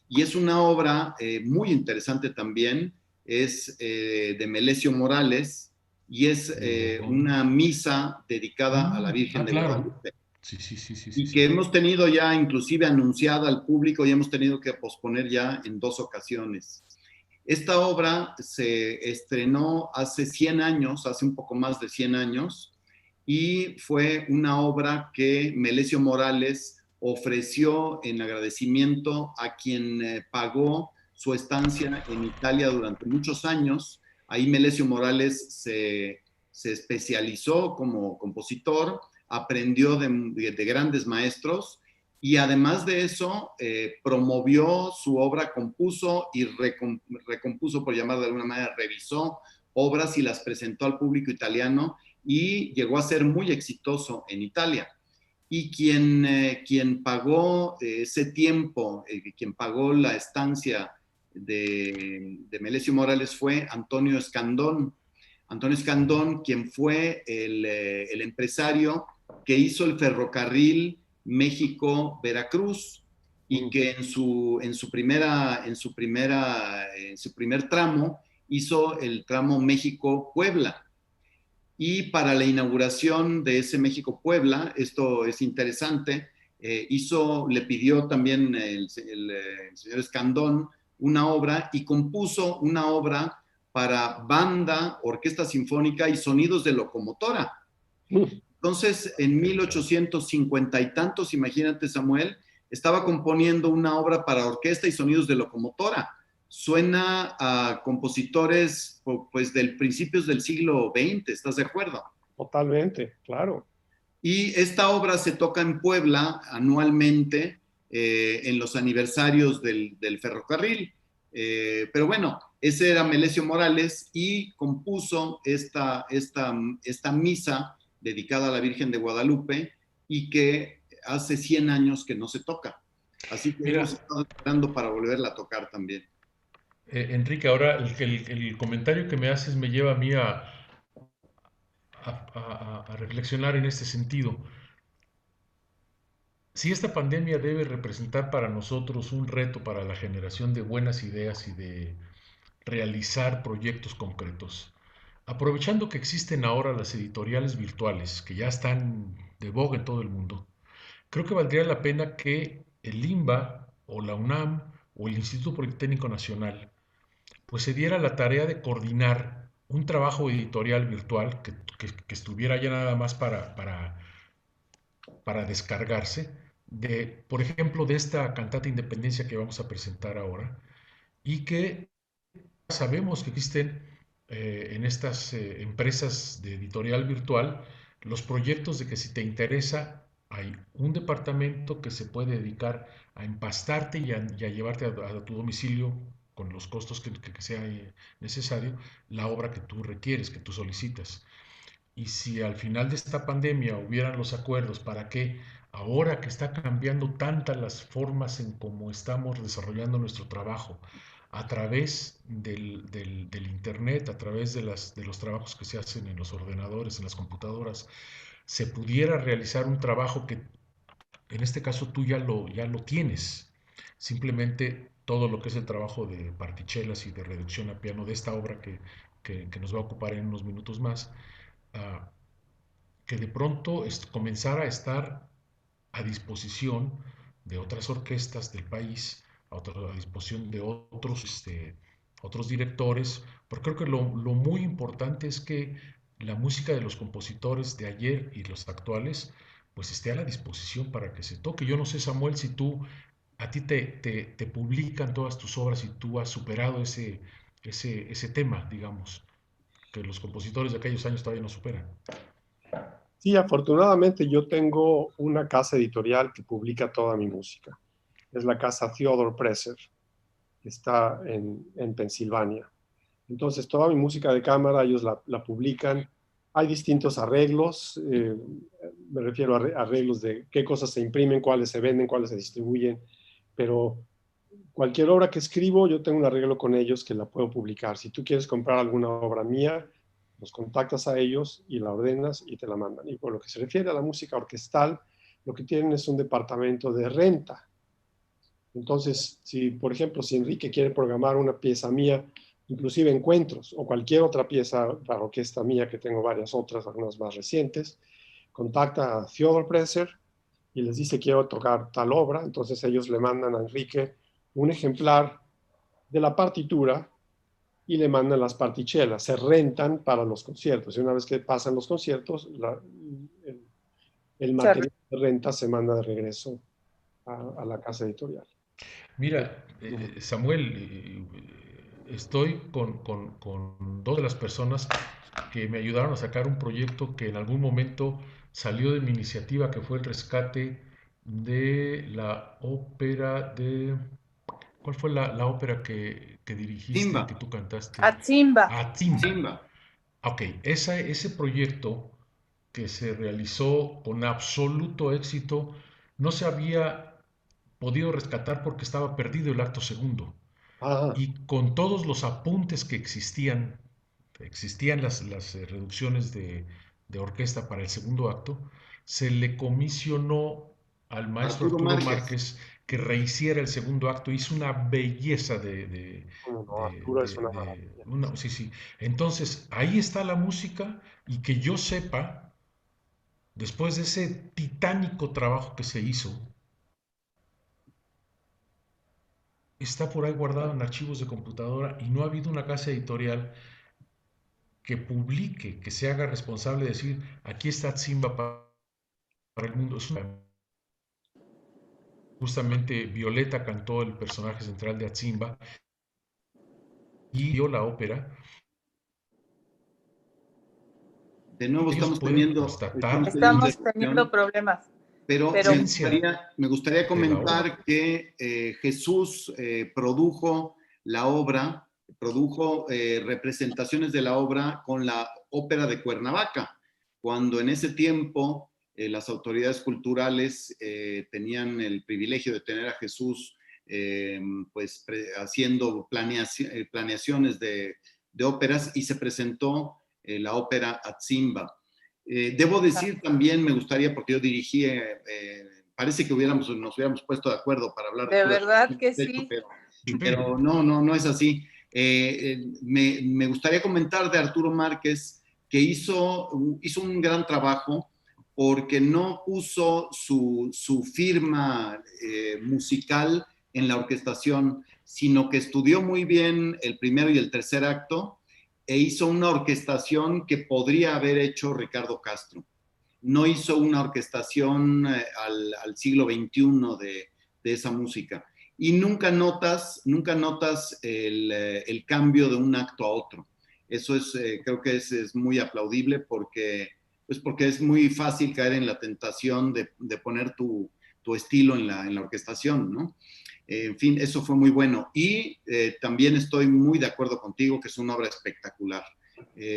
Y es una obra muy interesante también, es de Melesio Morales y es una misa dedicada a la Virgen de Claro. Guadalupe. Sí, sí, sí, sí, Y sí, que sí. hemos tenido ya inclusive anunciada al público y hemos tenido que posponer ya en 2 ocasiones. Esta obra se estrenó hace 100 años, hace un poco más de 100 años, y fue una obra que Melesio Morales ofreció en agradecimiento a quien pagó su estancia en Italia durante muchos años. Ahí Melesio Morales se especializó como compositor, aprendió de grandes maestros y además de eso promovió su obra, compuso y recompuso, por llamar de alguna manera, revisó obras y las presentó al público italiano y llegó a ser muy exitoso en Italia. Y quien pagó ese tiempo, quien pagó la estancia de Melesio Morales fue Antonio Escandón. Antonio Escandón, quien fue el empresario que hizo el ferrocarril México-Veracruz y que en su primer tramo hizo el tramo México-Puebla. Y para la inauguración de ese México-Puebla, esto es interesante, le pidió también el señor Escandón una obra y compuso una obra para banda, orquesta sinfónica y sonidos de locomotora. Entonces, en 1850 y tantos, imagínate, Samuel, estaba componiendo una obra para orquesta y sonidos de locomotora. Suena a compositores pues del principios del siglo XX, ¿estás de acuerdo? Totalmente, claro. Y esta obra se toca en Puebla anualmente en los aniversarios del ferrocarril. Pero bueno, ese era Melesio Morales y compuso esta misa dedicada a la Virgen de Guadalupe y que hace 100 años que no se toca. Así que Mira, hemos estado esperando para volverla a tocar también. Enrique, ahora el comentario que me haces me lleva a mí a reflexionar en este sentido. Si esta pandemia debe representar para nosotros un reto para la generación de buenas ideas y de realizar proyectos concretos, aprovechando que existen ahora las editoriales virtuales, que ya están de boga en todo el mundo, creo que valdría la pena que el INBA o la UNAM o el Instituto Politécnico Nacional pues se diera la tarea de coordinar un trabajo editorial virtual que estuviera ya nada más para descargarse, por ejemplo, de esta cantata Independencia que vamos a presentar ahora, y que sabemos que existen en estas empresas de editorial virtual los proyectos de que si te interesa, hay un departamento que se puede dedicar a empastarte y a llevarte a tu domicilio con los costos que sea necesario, la obra que tú requieres, que tú solicitas. Y si al final de esta pandemia hubieran los acuerdos para que ahora que está cambiando tantas las formas en cómo estamos desarrollando nuestro trabajo, a través del Internet, a través de los trabajos que se hacen en los ordenadores, en las computadoras, se pudiera realizar un trabajo que en este caso tú ya lo tienes. Simplemente todo lo que es el trabajo de partichelas y de reducción a piano de esta obra que nos va a ocupar en unos minutos más, uh, que de pronto comenzara a estar a disposición de otras orquestas del país a disposición de otros directores, porque creo que lo muy importante es que la música de los compositores de ayer y los actuales pues esté a la disposición para que se toque. Yo no sé, Samuel, si a ti te publican todas tus obras y tú has superado ese tema, digamos, que los compositores de aquellos años todavía no superan. Sí, afortunadamente yo tengo una casa editorial que publica toda mi música. Es la casa Theodore Presser, que está en Pensilvania. Entonces, toda mi música de cámara ellos la publican. Hay distintos arreglos, me refiero a arreglos de qué cosas se imprimen, cuáles se venden, cuáles se distribuyen, pero cualquier obra que escribo, yo tengo un arreglo con ellos que la puedo publicar. Si tú quieres comprar alguna obra mía, los contactas a ellos y la ordenas y te la mandan. Y por lo que se refiere a la música orquestal, lo que tienen es un departamento de renta. Entonces, si, por ejemplo, si Enrique quiere programar una pieza mía, inclusive encuentros o cualquier otra pieza para orquesta mía, que tengo varias otras, algunas más recientes, contacta a Theodore Presser y les dice quiero tocar tal obra, entonces ellos le mandan a Enrique un ejemplar de la partitura y le mandan las partichelas, se rentan para los conciertos y una vez que pasan los conciertos, el material de renta se manda de regreso a la casa editorial. Mira, Samuel, estoy con dos de las personas que me ayudaron a sacar un proyecto que en algún momento salió de mi iniciativa, que fue el rescate de la ópera de... ¿Cuál fue la ópera que dirigiste y Simba. que tú cantaste? Atzimba. Atzimba. Simba. Ok, ese proyecto que se realizó con absoluto éxito no se había podido rescatar porque estaba perdido el acto segundo. Ah, Y con todos los apuntes que existían las reducciones de orquesta para el segundo acto, se le comisionó al maestro Arturo Arturo Márquez. Márquez que rehiciera el segundo acto. Hizo una belleza no, Arturo es una maravilla. sí, sí. Entonces, ahí está la música y que yo sepa, después de ese titánico trabajo que se hizo, está por ahí guardado en archivos de computadora y no ha habido una casa editorial que publique, que se haga responsable de decir, aquí está Simba para el mundo. Justamente Violeta cantó el personaje central de Atzimba y dio la ópera. De nuevo Ellos estamos pueden teniendo, constatar Estamos teniendo problemas, pero pero me gustaría de la obra. comentar que Jesús produjo la obra, produjo representaciones de la obra con la Ópera de Cuernavaca, cuando en ese tiempo las autoridades culturales tenían el privilegio de tener a Jesús pues haciendo planeaciones de óperas y se presentó la ópera Atzimba. Debo decir también, me gustaría, porque yo dirigí, parece que nos hubiéramos puesto de acuerdo para hablar de de verdad que hecho, sí. pero no es así. Me gustaría comentar de Arturo Márquez que hizo un gran trabajo porque no puso su firma musical en la orquestación, sino que estudió muy bien el primero y el tercer acto e hizo una orquestación que podría haber hecho Ricardo Castro. No hizo una orquestación al siglo XXI de esa música. Y nunca notas el cambio de un acto a otro. Eso creo que es muy aplaudible porque es muy fácil caer en la tentación de poner tu estilo en la orquestación, ¿no? En fin, eso fue muy bueno. Y también estoy muy de acuerdo contigo que es una obra espectacular.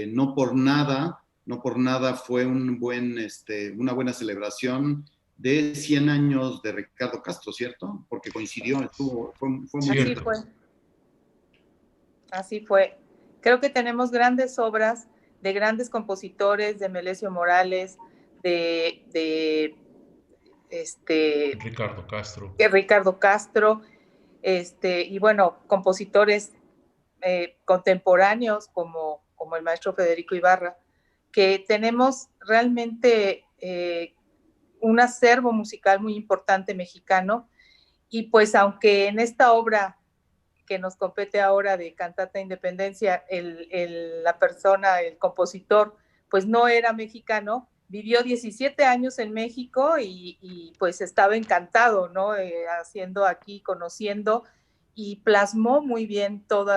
No por nada fue una buena celebración de 100 años de Ricardo Castro, ¿cierto? Porque coincidió, fue muy Así Cierto. fue. Así fue. Creo que tenemos grandes obras de grandes compositores, de Melesio Morales, de Ricardo Castro. y bueno, compositores contemporáneos como el maestro Federico Ibarra, que tenemos realmente un acervo musical muy importante mexicano Y pues aunque en esta obra que nos compete ahora de Cantata Independencia, la persona, el compositor, pues no era mexicano, vivió 17 años en México y pues estaba encantado, ¿no? Haciendo aquí, conociendo, y plasmó muy bien todo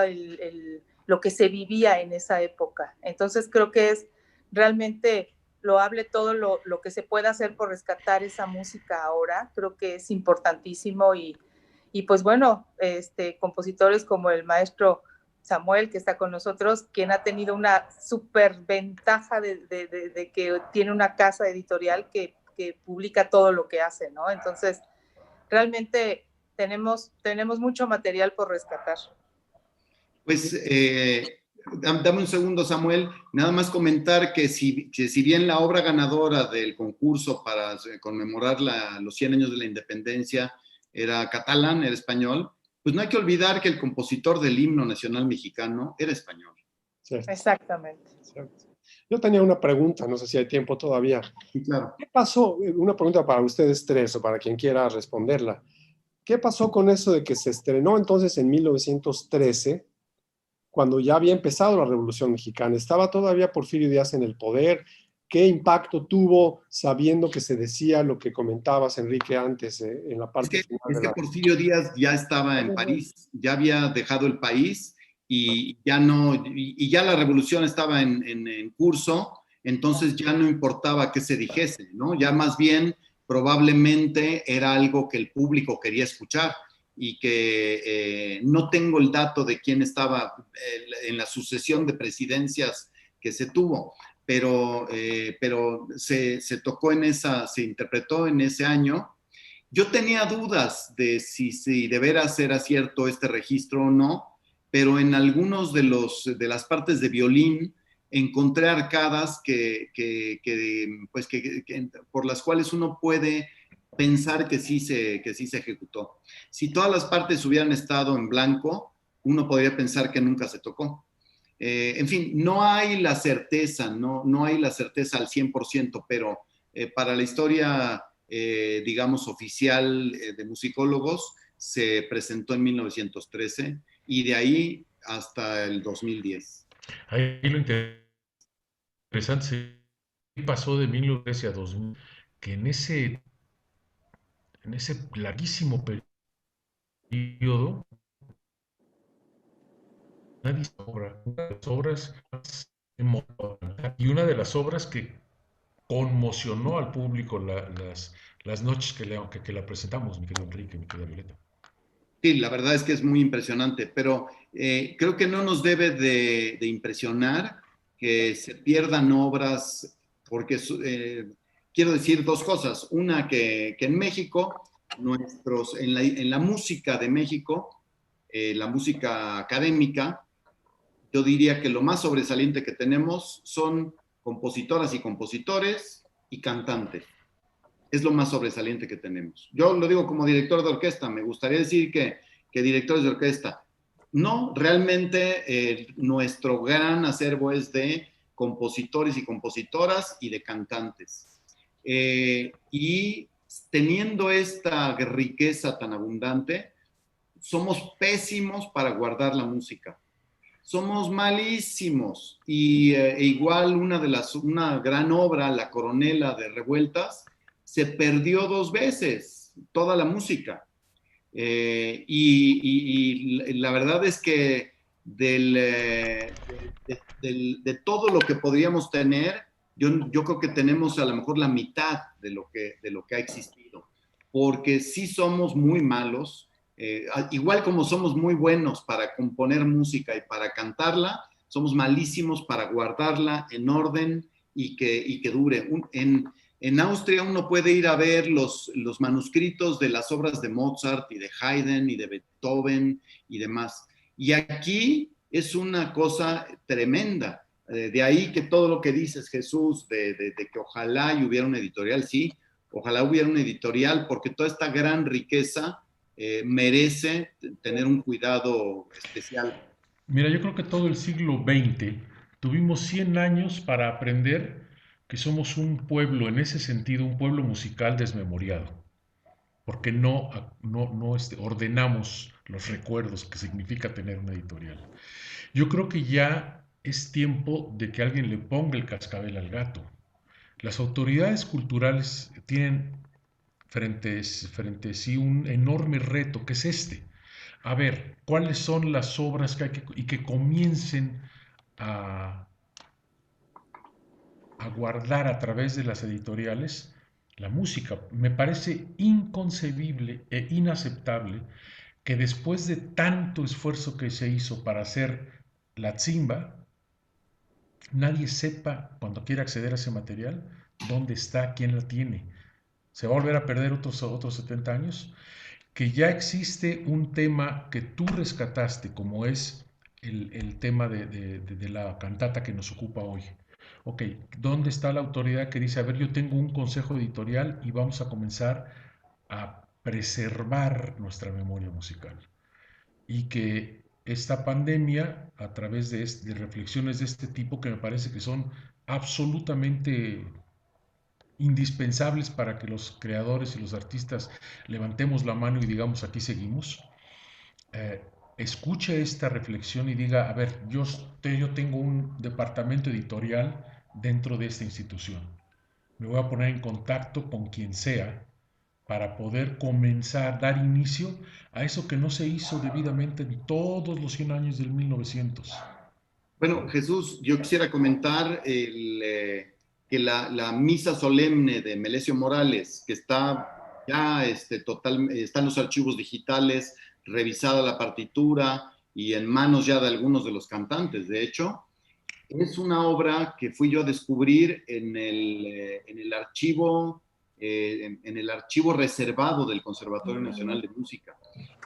lo que se vivía en esa época. Entonces creo que es realmente loable todo lo que se puede hacer por rescatar esa música ahora. Creo que es importantísimo y pues bueno, compositores como el maestro Samuel, que está con nosotros, quien ha tenido una súper ventaja de que tiene una casa editorial que publica todo lo que hace, ¿no? Entonces, realmente tenemos mucho material por rescatar. Pues dame un segundo, Samuel. Nada más comentar que si bien la obra ganadora del concurso para conmemorar los 100 años de la independencia era catalán, era español, pues no hay que olvidar que el compositor del himno nacional mexicano era español. Cierto. Exactamente. Cierto. Yo tenía una pregunta, no sé si hay tiempo todavía. Sí, claro. ¿Qué pasó? Una pregunta para ustedes tres o para quien quiera responderla. ¿Qué pasó con eso de que se estrenó entonces en 1913, cuando ya había empezado la Revolución Mexicana? ¿Estaba todavía Porfirio Díaz en el poder? ¿Qué impacto tuvo sabiendo que se decía lo que comentabas, Enrique, antes en la parte final Es que Porfirio Díaz ya estaba en París, ya había dejado el país y ya la revolución estaba en curso, entonces ya no importaba qué se dijese, ¿no? Ya más bien probablemente era algo que el público quería escuchar y que no tengo el dato de quién estaba en la sucesión de presidencias que se tuvo, pero se interpretó en ese año. Yo tenía dudas de si de veras era cierto este registro o no, pero en algunos de las partes de violín encontré arcadas por las cuales uno puede pensar que sí se ejecutó. Si todas las partes hubieran estado en blanco, uno podría pensar que nunca se tocó. En fin, no hay la certeza, no hay la certeza al 100%, pero para la historia, digamos, oficial de musicólogos, se presentó en 1913 y de ahí hasta el 2010. Ahí lo interesante sí pasó de 1913 a 2000, que en ese larguísimo periodo nadie se obra. Una de las obras más emocionantes y una de las obras que conmocionó al público las noches que la presentamos, mi querido Enrique, mi querida Violeta. Sí, la verdad es que es muy impresionante, pero creo que no nos debe de impresionar que se pierdan obras, porque quiero decir dos cosas. Una, que en México, en la música de México, la música académica, yo diría que lo más sobresaliente que tenemos son compositoras y compositores y cantantes. Es lo más sobresaliente que tenemos. Yo lo digo como director de orquesta, me gustaría decir que directores de orquesta. No, realmente nuestro gran acervo es de compositores y compositoras y de cantantes. Y teniendo esta riqueza tan abundante, somos pésimos para guardar la música. Somos malísimos. Y igual una gran obra, La Coronela de Revueltas, se perdió 2 veces toda la música. Y la verdad es que de todo lo que podríamos tener, yo creo que tenemos a lo mejor la mitad de lo que ha existido, porque sí somos muy malos, igual como somos muy buenos para componer música y para cantarla, somos malísimos para guardarla en orden y que dure. En Austria uno puede ir a ver los manuscritos de las obras de Mozart y de Haydn y de Beethoven y demás. Y aquí es una cosa tremenda. De ahí que todo lo que dices, Jesús, de que ojalá y hubiera una editorial, sí, ojalá hubiera una editorial, porque toda esta gran riqueza merece tener un cuidado especial. Mira, yo creo que todo el siglo XX tuvimos 100 años para aprender que somos un pueblo, en ese sentido, un pueblo musical desmemoriado. porque no ordenamos los recuerdos que significa tener una editorial. Yo creo que ya es tiempo de que alguien le ponga el cascabel al gato. Las autoridades culturales tienen frente a sí un enorme reto, que es este. A ver, ¿cuáles son las obras que hay y que comiencen a, a guardar a través de las editoriales la música? Me parece inconcebible e inaceptable que después de tanto esfuerzo que se hizo para hacer la Tzimba, nadie sepa cuando quiera acceder a ese material dónde está, quién la tiene. Se va a volver a perder otros 70 años. Que ya existe un tema que tú rescataste, como es el tema de la cantata que nos ocupa hoy. Ok, ¿dónde está la autoridad que dice, a ver, yo tengo un consejo editorial y vamos a comenzar a preservar nuestra memoria musical? Y que esta pandemia, a través de reflexiones de este tipo, que me parece que son absolutamente indispensables para que los creadores y los artistas levantemos la mano y digamos aquí seguimos, escuche esta reflexión y diga, a ver, yo tengo un departamento editorial dentro de esta institución. Me voy a poner en contacto con quien sea para poder comenzar, dar inicio a eso que no se hizo debidamente en todos los 100 años del 1900. Bueno, Jesús, yo quisiera comentar que la misa solemne de Melesio Morales, que está ya está en los archivos digitales, revisada la partitura y en manos ya de algunos de los cantantes, de hecho, es una obra que fui yo a descubrir en el archivo reservado del Conservatorio Nacional de Música.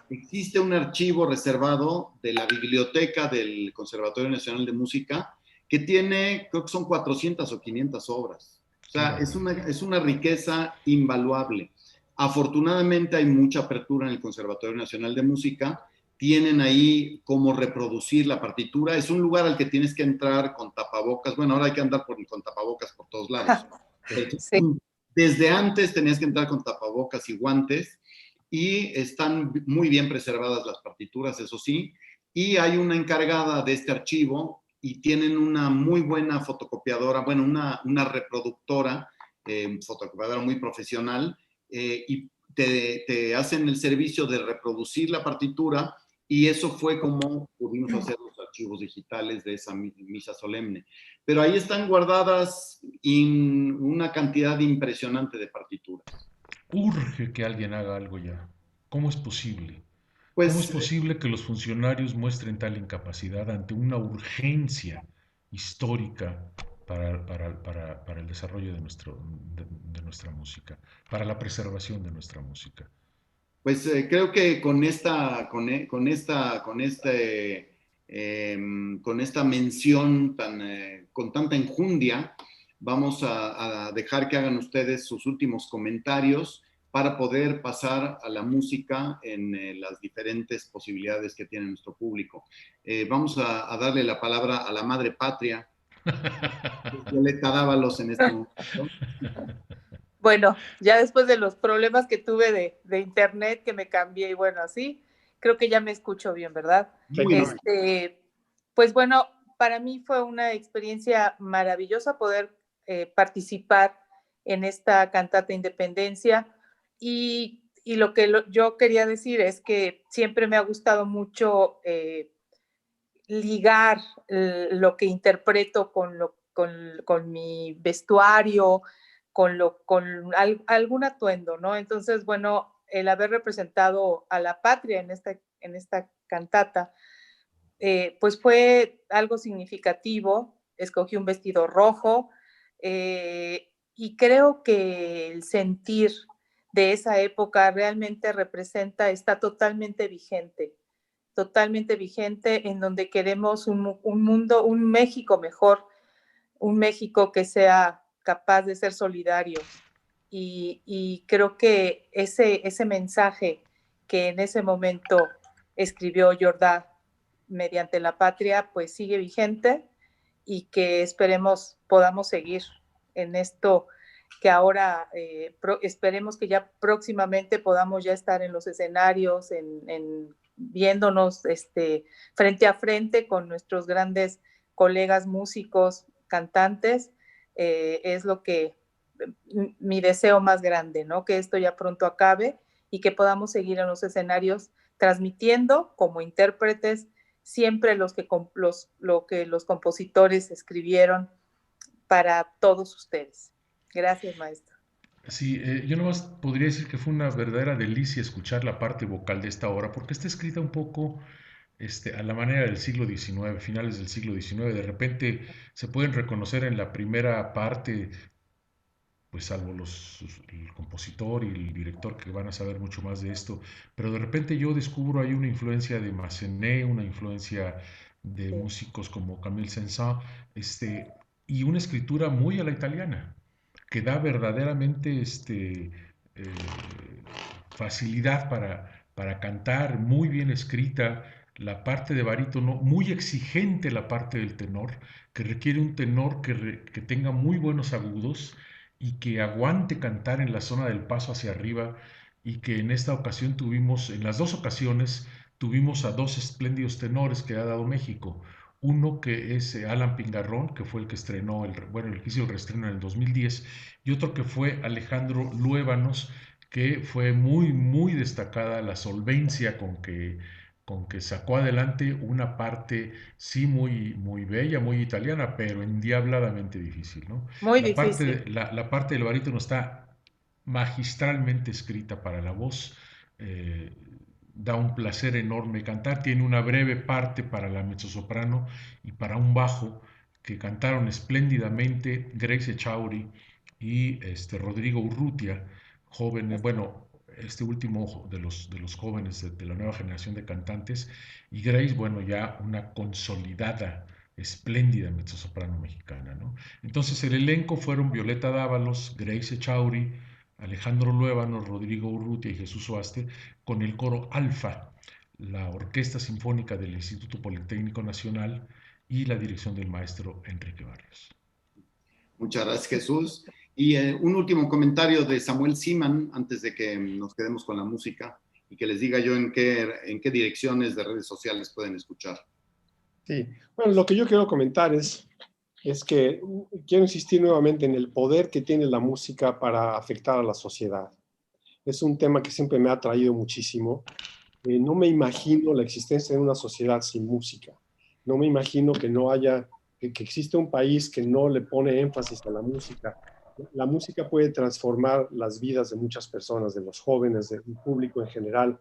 Existe un archivo reservado de la biblioteca del Conservatorio Nacional de Música que tiene, creo que son 400 o 500 obras. O sea, es una riqueza invaluable. Afortunadamente hay mucha apertura en el Conservatorio Nacional de Música. Tienen ahí cómo reproducir la partitura. Es un lugar al que tienes que entrar con tapabocas. Bueno, ahora hay que andar con tapabocas por todos lados. Sí. Desde antes tenías que entrar con tapabocas y guantes, y están muy bien preservadas las partituras, eso sí, y hay una encargada de este archivo y tienen una muy buena fotocopiadora, bueno, una reproductora, fotocopiadora muy profesional, y te hacen el servicio de reproducir la partitura, y eso fue como pudimos hacer los archivos digitales de esa misa solemne. Pero ahí están guardadas una cantidad impresionante de partituras. Urge que alguien haga algo ya. ¿Cómo es posible? ¿Cómo es Pues posible que los funcionarios muestren tal incapacidad ante una urgencia histórica para el desarrollo de nuestra música, para la preservación de nuestra música? Pues creo que con esta mención con tanta enjundia, vamos a dejar que hagan ustedes sus últimos comentarios para poder pasar a la música en las diferentes posibilidades que tiene nuestro público. Vamos a darle la palabra a la madre patria, Violeta Dávalos, en este momento. Bueno, ya después de los problemas que tuve de internet, que me cambié y bueno, así, creo que ya me escucho bien, ¿verdad? Pues bueno, para mí fue una experiencia maravillosa poder participar en esta cantata Independencia, y lo que yo quería decir es que siempre me ha gustado mucho ligar lo que interpreto con mi vestuario, con algún atuendo, ¿no? Entonces, bueno, el haber representado a la patria en esta cantata, pues fue algo significativo. Escogí un vestido rojo, y creo que el sentir de esa época realmente está totalmente vigente, en donde queremos un mundo, un México mejor, un México que sea capaz de ser solidario. Y creo que ese mensaje que en ese momento escribió Jordá mediante la patria, pues sigue vigente, y que esperemos podamos seguir en esto que ahora esperemos que ya próximamente podamos ya estar en los escenarios, viéndonos frente a frente con nuestros grandes colegas músicos, cantantes, es lo que mi deseo más grande, ¿no? Que esto ya pronto acabe y que podamos seguir en los escenarios transmitiendo como intérpretes siempre lo que los compositores escribieron para todos ustedes. Gracias, maestro. Sí, yo nomás podría decir que fue una verdadera delicia escuchar la parte vocal de esta obra, porque está escrita un poco a la manera del siglo XIX, finales del siglo XIX. De repente se pueden reconocer en la primera parte, pues salvo el compositor y el director que van a saber mucho más de esto, pero de repente yo descubro ahí una influencia de Massenet, una influencia de músicos como Camille Saint-Saëns, y una escritura muy a la italiana, que da verdaderamente facilidad para cantar, muy bien escrita, la parte de barítono, muy exigente la parte del tenor, que requiere un tenor que tenga muy buenos agudos y que aguante cantar en la zona del paso hacia arriba, y que en esta ocasión en las dos ocasiones, tuvimos a dos espléndidos tenores que ha dado México. Uno que es Alan Pingarrón, que fue el que estrenó, el que hizo el reestreno en el 2010, y otro que fue Alejandro Luébanos, que fue muy, muy destacada la solvencia con que sacó adelante una parte, sí, muy, muy bella, muy italiana, pero endiabladamente difícil, ¿no? Muy difícil. La parte del barítono está magistralmente escrita para la voz, eh, da un placer enorme cantar, tiene una breve parte para la mezzosoprano y para un bajo que cantaron espléndidamente Grace Echauri y Rodrigo Urrutia, jóvenes, bueno, este último de los jóvenes de la nueva generación de cantantes, y Grace, bueno, ya una consolidada, espléndida mezzosoprano mexicana, ¿no? Entonces el elenco fueron Violeta Dávalos, Grace Echauri, Alejandro Luébano, Rodrigo Urrutia y Jesús Oaste, con el coro Alfa, la Orquesta Sinfónica del Instituto Politécnico Nacional y la dirección del maestro Enrique Barrios. Muchas gracias, Jesús. Y un último comentario de Samuel Siman, antes de que nos quedemos con la música, y que les diga yo en qué direcciones de redes sociales pueden escuchar. Sí, bueno, lo que yo quiero comentar es que quiero insistir nuevamente en el poder que tiene la música para afectar a la sociedad. Es un tema que siempre me ha atraído muchísimo. No me imagino la existencia de una sociedad sin música. No me imagino que no haya, que existe un país que no le pone énfasis a la música. La música puede transformar las vidas de muchas personas, de los jóvenes, del público en general.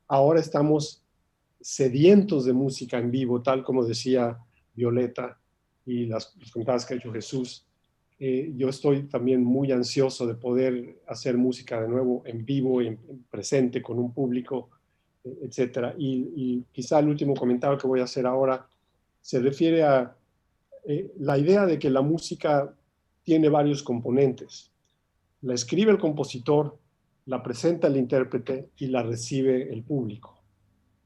Ahora estamos sedientos de música en vivo, tal como decía Violeta y las comentadas que ha hecho Jesús. Yo estoy también muy ansioso de poder hacer música de nuevo en vivo, en presente, con un público, etcétera. Y quizá el último comentario que voy a hacer ahora se refiere a la idea de que la música tiene varios componentes. La escribe el compositor, la presenta el intérprete y la recibe el público.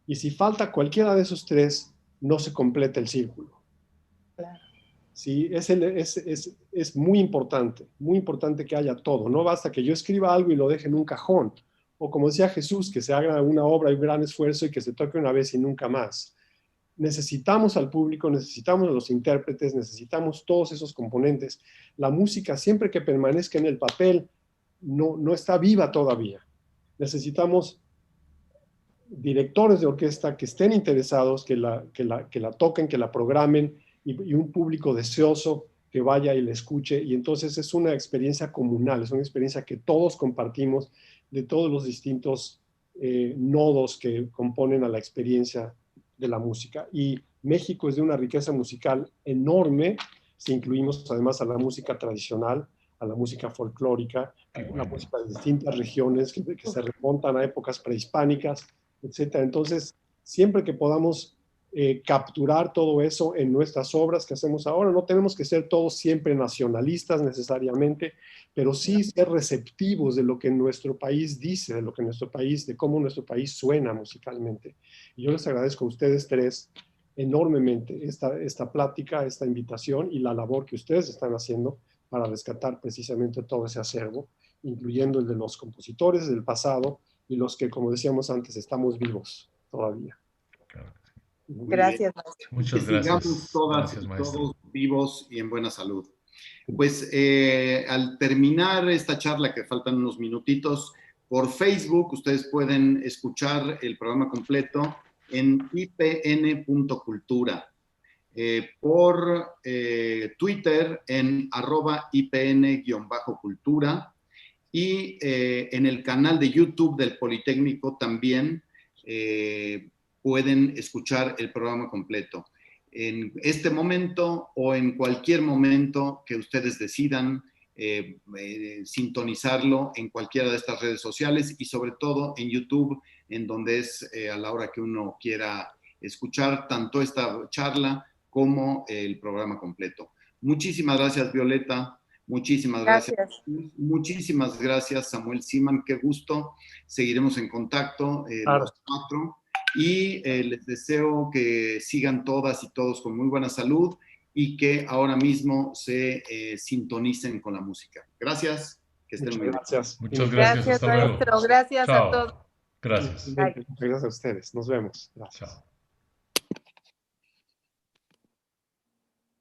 Y si falta cualquiera de esos tres, no se completa el círculo. Claro. Sí, es muy importante que haya todo. No basta que yo escriba algo y lo deje en un cajón. O como decía Jesús, que se haga una obra y un gran esfuerzo y que se toque una vez y nunca más. Necesitamos al público, necesitamos a los intérpretes, necesitamos todos esos componentes. La música, siempre que permanezca en el papel, no está viva todavía. Necesitamos directores de orquesta que estén interesados, que la toquen, que la programen, y un público deseoso que vaya y la escuche. Y entonces es una experiencia comunal, es una experiencia que todos compartimos de todos los distintos nodos que componen a la experiencia de la música. Y México es de una riqueza musical enorme, si incluimos además a la música tradicional, a la música folclórica, a la música de distintas regiones que se remontan a épocas prehispánicas, etc. Entonces, siempre que podamos capturar todo eso en nuestras obras que hacemos ahora, no tenemos que ser todos siempre nacionalistas necesariamente, pero sí ser receptivos de lo que nuestro país dice, de cómo nuestro país suena musicalmente. Y yo les agradezco a ustedes tres enormemente esta plática, esta invitación y la labor que ustedes están haciendo para rescatar precisamente todo ese acervo, incluyendo el de los compositores del pasado y los que, como decíamos antes, estamos vivos todavía. Claro. Gracias, maestro. Muchas que gracias. sigamos todas Gracias, y maestro. todos vivos y en buena salud. Pues al terminar esta charla, que faltan unos minutitos, por Facebook ustedes pueden escuchar el programa completo en ipn.cultura. Por Twitter en @ipn_cultura y en el canal de YouTube del Politécnico también pueden escuchar el programa completo. En este momento o en cualquier momento que ustedes decidan sintonizarlo en cualquiera de estas redes sociales y sobre todo en YouTube, en donde es a la hora que uno quiera escuchar tanto esta charla como el programa completo. Muchísimas gracias, Violeta. Muchísimas gracias. Muchísimas gracias, Samuel Siman. Qué gusto. Seguiremos en contacto los cuatro. Y les deseo que sigan todas y todos con muy buena salud y que ahora mismo se sintonicen con la música. Gracias. Que estén muy bien. Muchas gracias. Hasta luego. Maestro. Gracias Chao. a todos. Gracias. Gracias a ustedes. Nos vemos. Gracias. Chao.